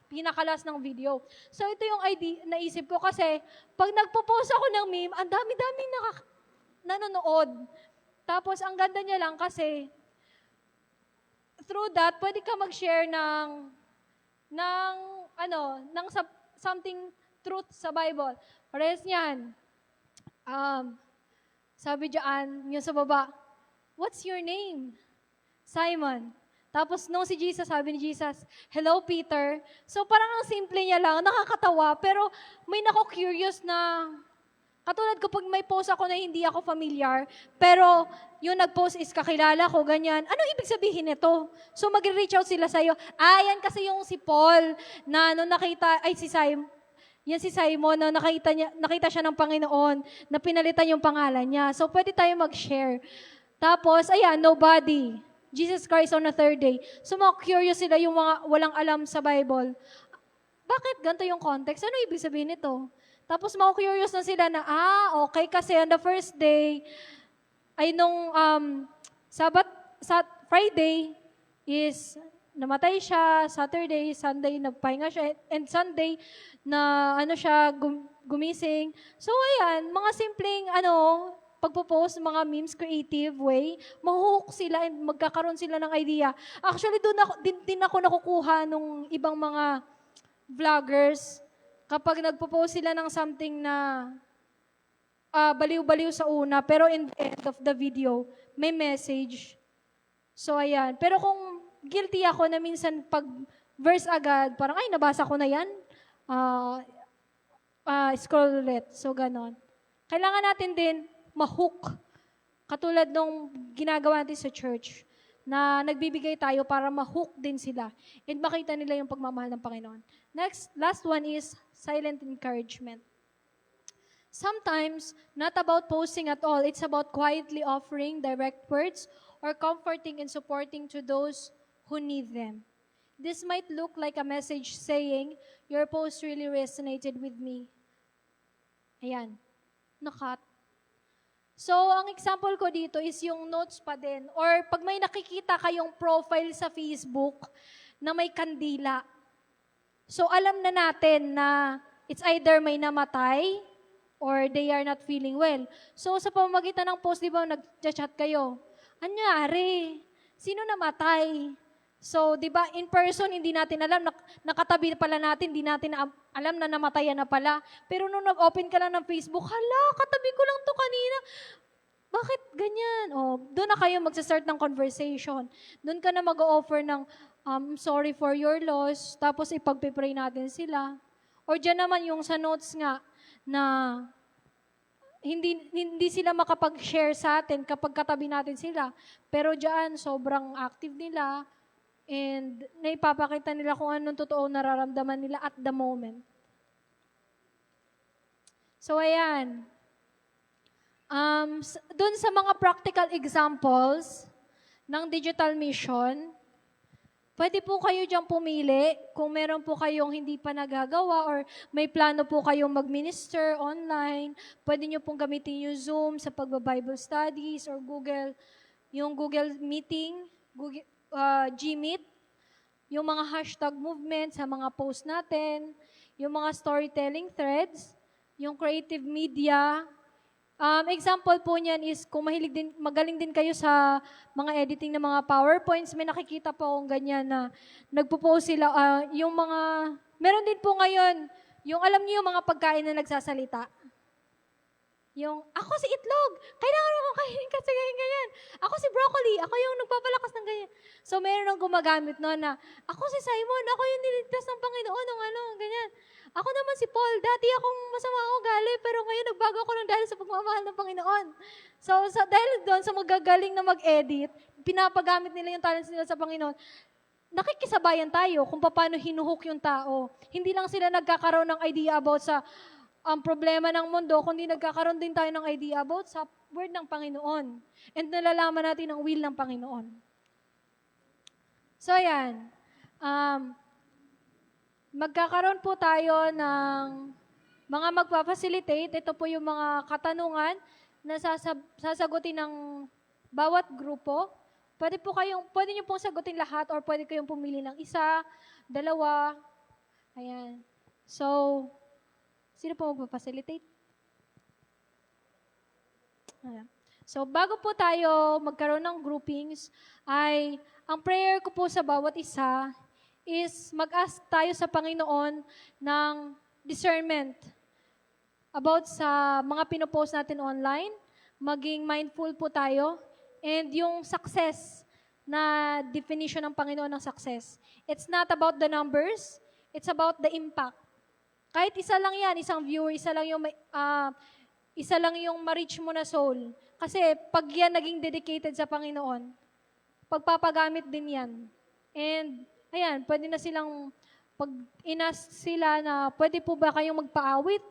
pinakalas ng video. So ito yung idea, naisip ko kasi pag nagpo-post ako ng meme, ang dami-daming nanonood. Tapos ang ganda niya lang kasi through that, pwede ka mag-share ng something truth sa Bible. Pares niyan. Sabi diyan, yung sa baba, what's your name? Simon. Tapos nung si Jesus, sabi ni Jesus, hello Peter. So parang ang simple niya lang, nakakatawa, pero may nako-curious na, katulad kapag may post ako na hindi ako familiar, pero yung nag-post is kakilala ko, ganyan. Ano ibig sabihin nito? So mag-reach out sila sa'yo. Yan kasi yung si Paul na nung nakita, si Simon, yan si Simon na nakita siya ng Panginoon, na pinalitan yung pangalan niya. So pwede tayo mag-share. Tapos, nobody. Jesus Christ on the third day. So mga curious sila yung mga walang alam sa Bible. Bakit ganito yung context? Ano ibig sabihin nito? Tapos curious na sila na, okay, kasi on the first day, ay nung Friday is namatay siya, Saturday, Sunday, nagpahinga siya, and Sunday, na gumising. So ayan, mga simpleng, pagpo-post, mga memes, creative way, mahuhook sila and magkakaroon sila ng idea. Actually, doon din ako nakukuha nung ibang mga vloggers, kapag nagpo-post sila ng something na baliw-baliw sa una, pero in the end of the video, may message. So, ayan. Pero kung guilty ako na minsan pag verse agad, parang, nabasa ko na yan. Scroll ulit. So, ganon. Kailangan natin din mahook. Katulad nung ginagawa natin sa church, na nagbibigay tayo para mahook din sila and makita nila yung pagmamahal ng Panginoon. Last one is silent encouragement. Sometimes, not about posting at all. It's about quietly offering direct words or comforting and supporting to those who need them. This might look like a message saying, your post really resonated with me. Ayan. Nakat. So, ang example ko dito is yung notes pa din. Or pag may nakikita kayong profile sa Facebook na may kandila. So, alam na natin na it's either may namatay or they are not feeling well. So, sa pamamagitan ng post, di ba, nag-chat kayo. Anyari? Sino namatay? So, di ba, in person, hindi natin alam. Nakatabi pala natin, hindi natin alam na namatayan na pala. Pero nung nag-open ka lang ng Facebook, hala, katabi ko lang to kanina. Bakit ganyan? Doon na kayo magsa-start ng conversation. Doon ka na mag-offer ng, sorry for your loss, tapos ipagpipray natin sila. Or dyan naman yung sa notes nga, na hindi sila makapag-share sa atin kapag katabi natin sila. Pero dyan, sobrang active nila, and naipapakita nila kung anong totoo nararamdaman nila at the moment. So, ayan. Doon sa mga practical examples ng digital mission, pwede po kayo dyan pumili kung meron po kayong hindi pa nagagawa or may plano po kayong mag-minister online. Pwede nyo pong gamitin yung Zoom sa pagba-Bible studies or Google yung Google Meeting, Google, Gmeet, yung mga hashtag movement sa mga post natin, yung mga storytelling threads, yung creative media. Example po niyan is kung magaling din kayo sa mga editing ng mga PowerPoints, may nakikita po akong ganyan na nagpo-post sila, meron din po ngayon, yung alam niyo yung mga pagkain na nagsasalita. Yung, ako si itlog, kailangan mo kong kainin kasi ganyan. Ako si broccoli, ako yung nagpapalakas ng ganyan. So, meron nang gumagamit no na, ako si Simon, ako yung niligtas ng Panginoon ng ganyan. Ako naman si Paul, dati akong masama ugali, pero ngayon nagbago ako ng dahil sa pagmamahal ng Panginoon. So, dahil doon sa magagaling na mag-edit, pinapagamit nila yung talents nila sa Panginoon, nakikisabayan tayo kung paano hinuhook yung tao. Hindi lang sila nagkakaroon ng idea about sa ang problema ng mundo, kundi nagkakaroon din tayo ng idea about sa word ng Panginoon. And nalalaman natin ang will ng Panginoon. So, ayan. Magkakaroon po tayo ng mga magpa-facilitate. Ito po yung mga katanungan na sasagutin ng bawat grupo. Pwede niyo pong sagutin lahat or pwede kayong pumili ng isa, dalawa. Ayan. So, sino po magpa-facilitate? Ayan. So, bago po tayo magkaroon ng groupings, ang prayer ko po sa bawat isa is mag-ask tayo sa Panginoon ng discernment about sa mga pinopost natin online, maging mindful po tayo, and yung success na definition ng Panginoon ng success. It's not about the numbers, it's about the impact. Kahit isa lang yan, isang viewer, isa lang yung ma-reach mo na soul. Kasi pag yan naging dedicated sa Panginoon, pagpapagamit din yan. And, ayan, pwede na silang, pag inas sila na, pwede po ba kayong magpaawit?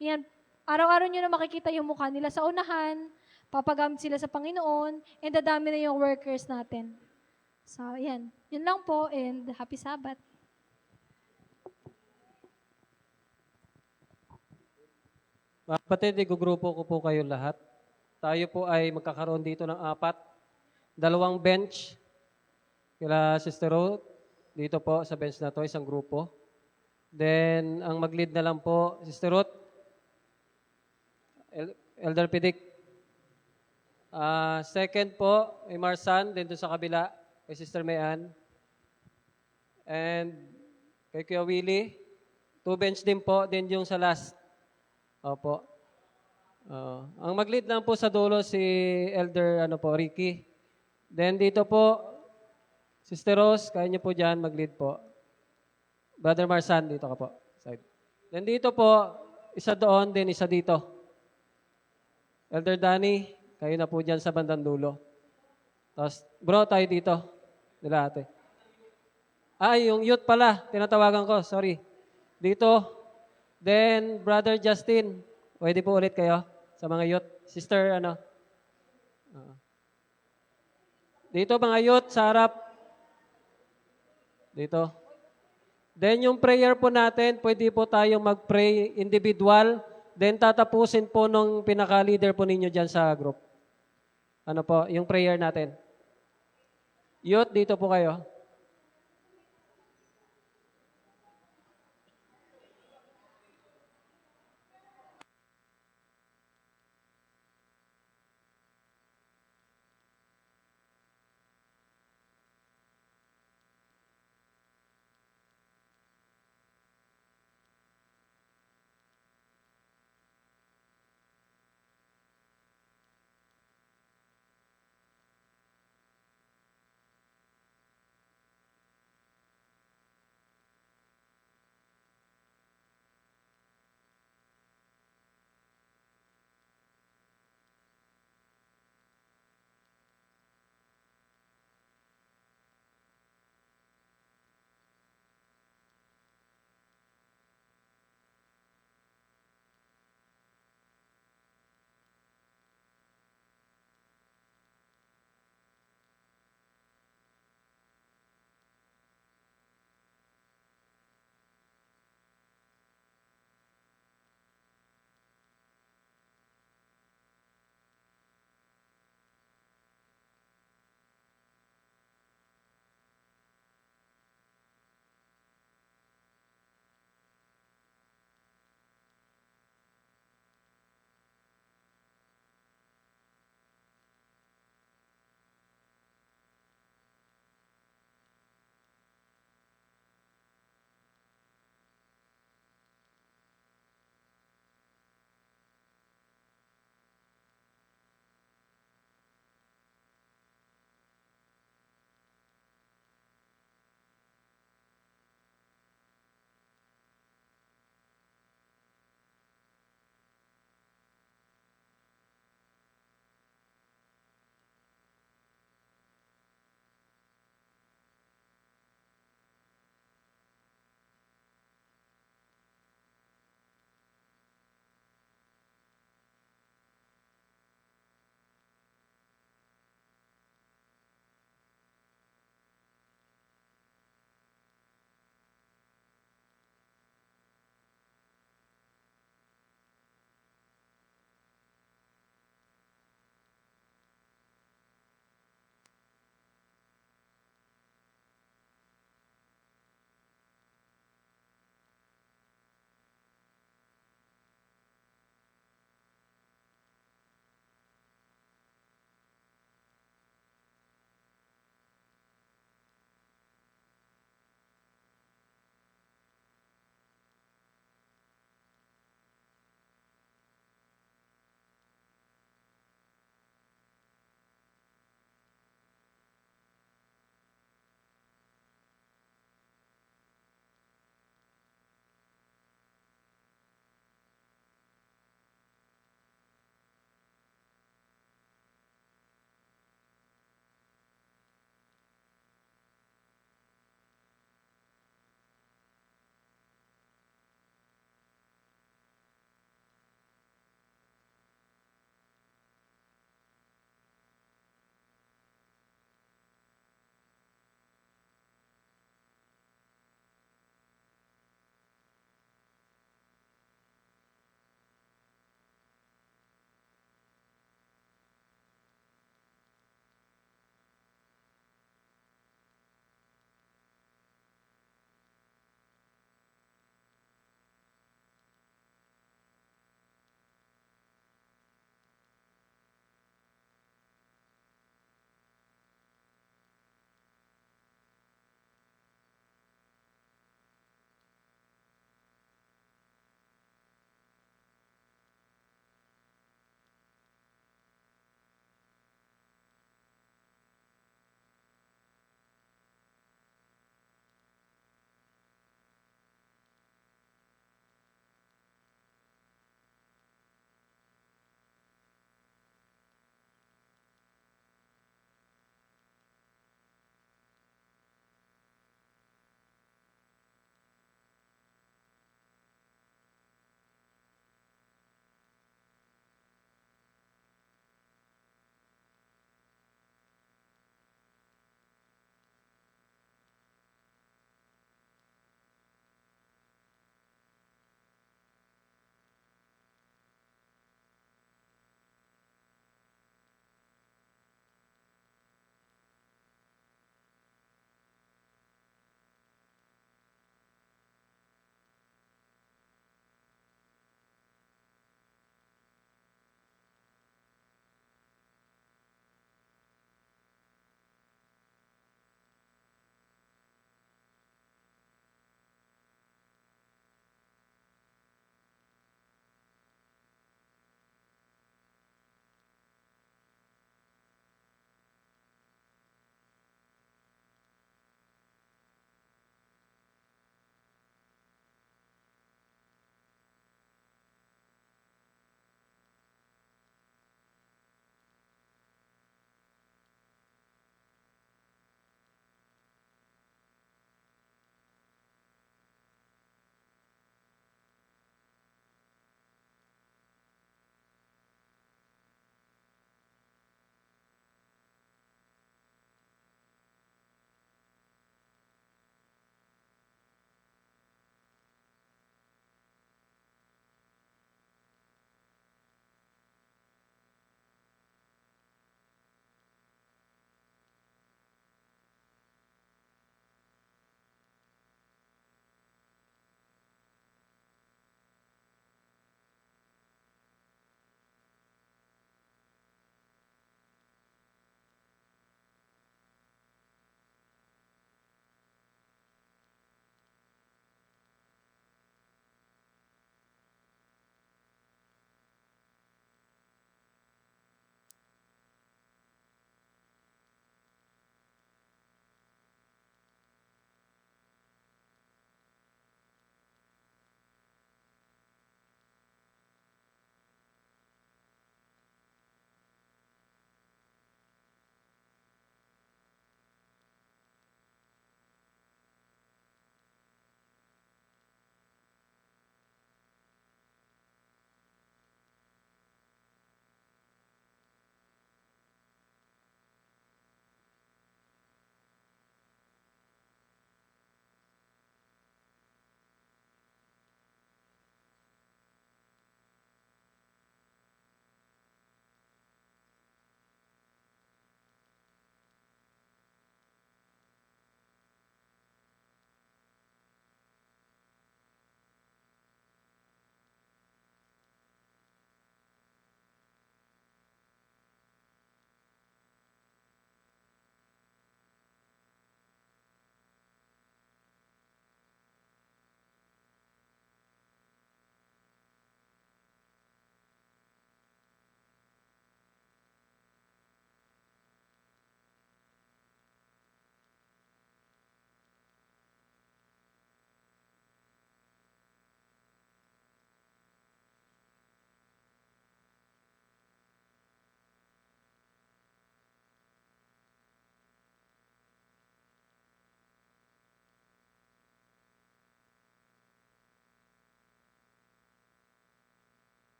Ayan, araw-araw nyo na makikita yung mukha nila sa unahan, papagamit sila sa Panginoon, and dadami na yung workers natin. So, ayan. Yun lang po, and happy Sabbath.
Mga kapatid, igugrupo ko po kayo lahat. Tayo po ay magkakaroon dito ng 4, 2 bench. Kila Sister Ruth, dito po sa bench na to, isang grupo. Then, ang mag-lead na lang po, Sister Ruth, Elder Pidik. Second po, ay Marsan, din doon sa kabila, kay Sister Mayan. And kay Kuya Willie, 2 bench din po, din yung sa last. Opo. Ang mag-lead lang po sa dulo si Elder Ricky. Then dito po, Sister Rose, kaya niyo po dyan mag-lead po. Brother Marsan, dito ka po. Side. Then dito po, isa doon, then isa dito. Elder Danny, kayo na po dyan sa bandang dulo. Tapos, bro, tayo dito. Nila ate. Yung youth pala, tinatawagan ko, sorry. Dito. Then, Brother Justin, pwede po ulit kayo sa mga youth. Sister, dito mga youth, sa harap. Dito. Then, yung prayer po natin, pwede po tayong mag-pray individual. Then, tatapusin po nung pinaka-leader po ninyo dyan sa group. Yung prayer natin. Youth, dito po kayo.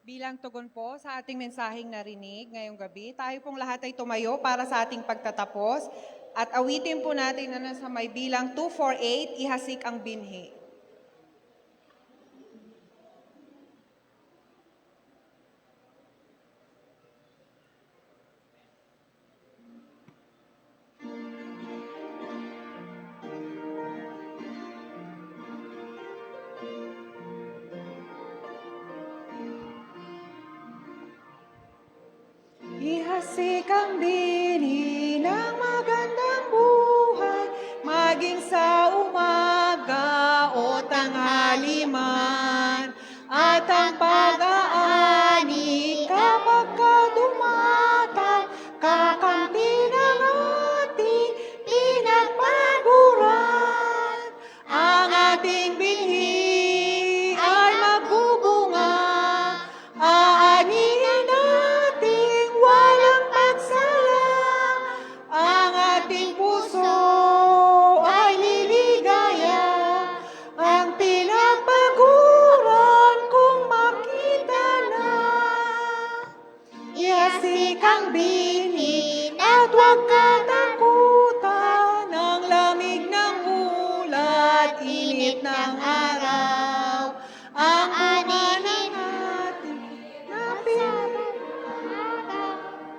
Bilang tugon po sa ating mensaheng narinig ngayong gabi, tayo pong lahat ay tumayo para sa ating pagtatapos at awitin po natin na nasa may bilang 248, ihasik ang binhi. Ihasik ang bini ng magandang buhay, maging sa umaga o tanghali man. At ang pag-aani kapag kadumatang, kakampi ng ating pinagpaguran. Ang ating binhi ay magbubunga, aanihin nating walang pagsala. Ang ating puso ay liligaya, ang pinagpaguran kung makita na. Ihasik ang bini at huwag katakutan ang lamig ng ulat, init ng araw. Ang bunga ng ating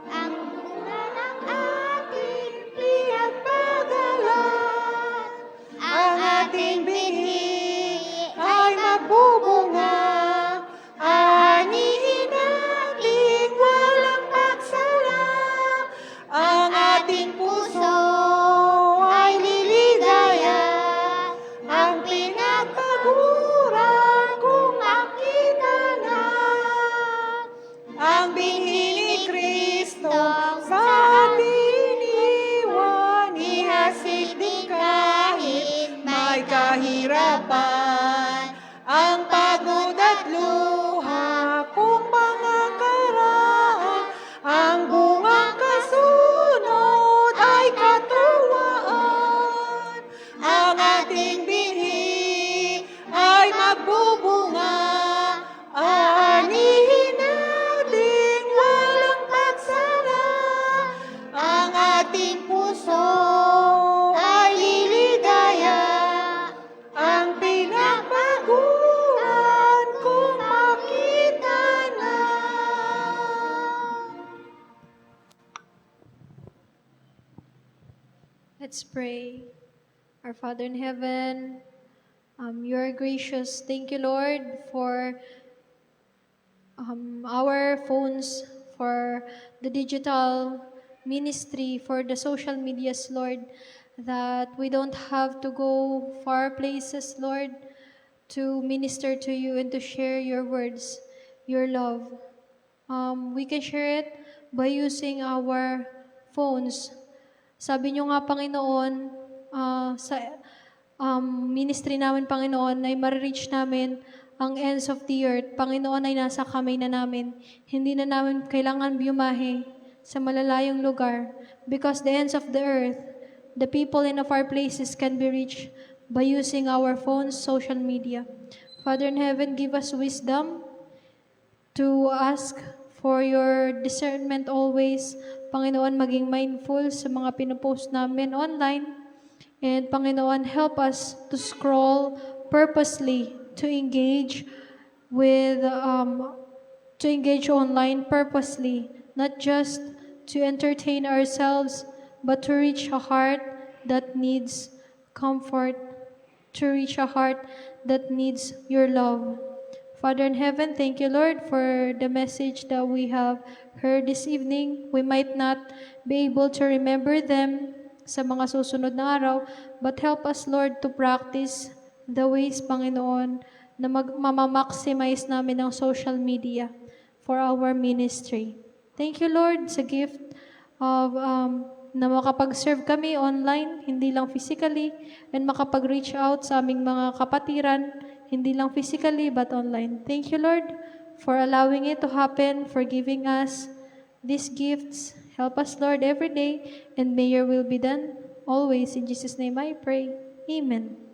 Ang bunga ng ating
pinagpagalan. Ang ating binhi ay magbubunga, aanihin natin walang pagsala. Ang ating puso ay liligaya, ang pinagpaguran kung makita na. Ang binhi ni Kristo sa ating iniwan, ihasik din kahit may kahirapan. Ang pagod at luha kung mga karaan, ang bungang kasunod ay katuwaan. Ang ating binhi ay magbubunga, aanihin natin walang pagsala. Ang ating puso ay liligaya, ang pinagpaguran kung makita na.
Let's pray. Our Father in heaven, you are gracious. Thank you, Lord, for our phones, for the digital ministry, for the social medias, Lord, that we don't have to go far places, Lord, to minister to you and to share your words, your love. We can share it by using our phones. Sabi niyo nga, Panginoon, sa ministry namin, Panginoon, ay ma-reach namin ang ends of the earth. Panginoon, ay nasa kamay na namin. Hindi na namin kailangan biumahe sa malalayong lugar because the ends of the earth, the people in of our places can be reached by using our phones, social media. Father in heaven, give us wisdom to ask for your discernment always. Panginoon, maging mindful sa mga pinupost namin online. And Panginoon, help us to scroll purposely, to engage with, to engage online purposely, not just to entertain ourselves, but to reach a heart that needs comfort, to reach a heart that needs your love. Father in heaven, thank you, Lord, for the message that we have heard this evening. We might not be able to remember them sa mga susunod na araw, but help us, Lord, to practice the ways, Panginoon, na mamamaximize namin ang social media for our ministry. Thank you, Lord, sa gift of na makapag-serve kami online, hindi lang physically, and makapag-reach out sa aming mga kapatiran, hindi lang physically but online. Thank you, Lord, for allowing it to happen, for giving us these gifts. Help us, Lord, every day, and may your will be done always. In Jesus' name I pray. Amen.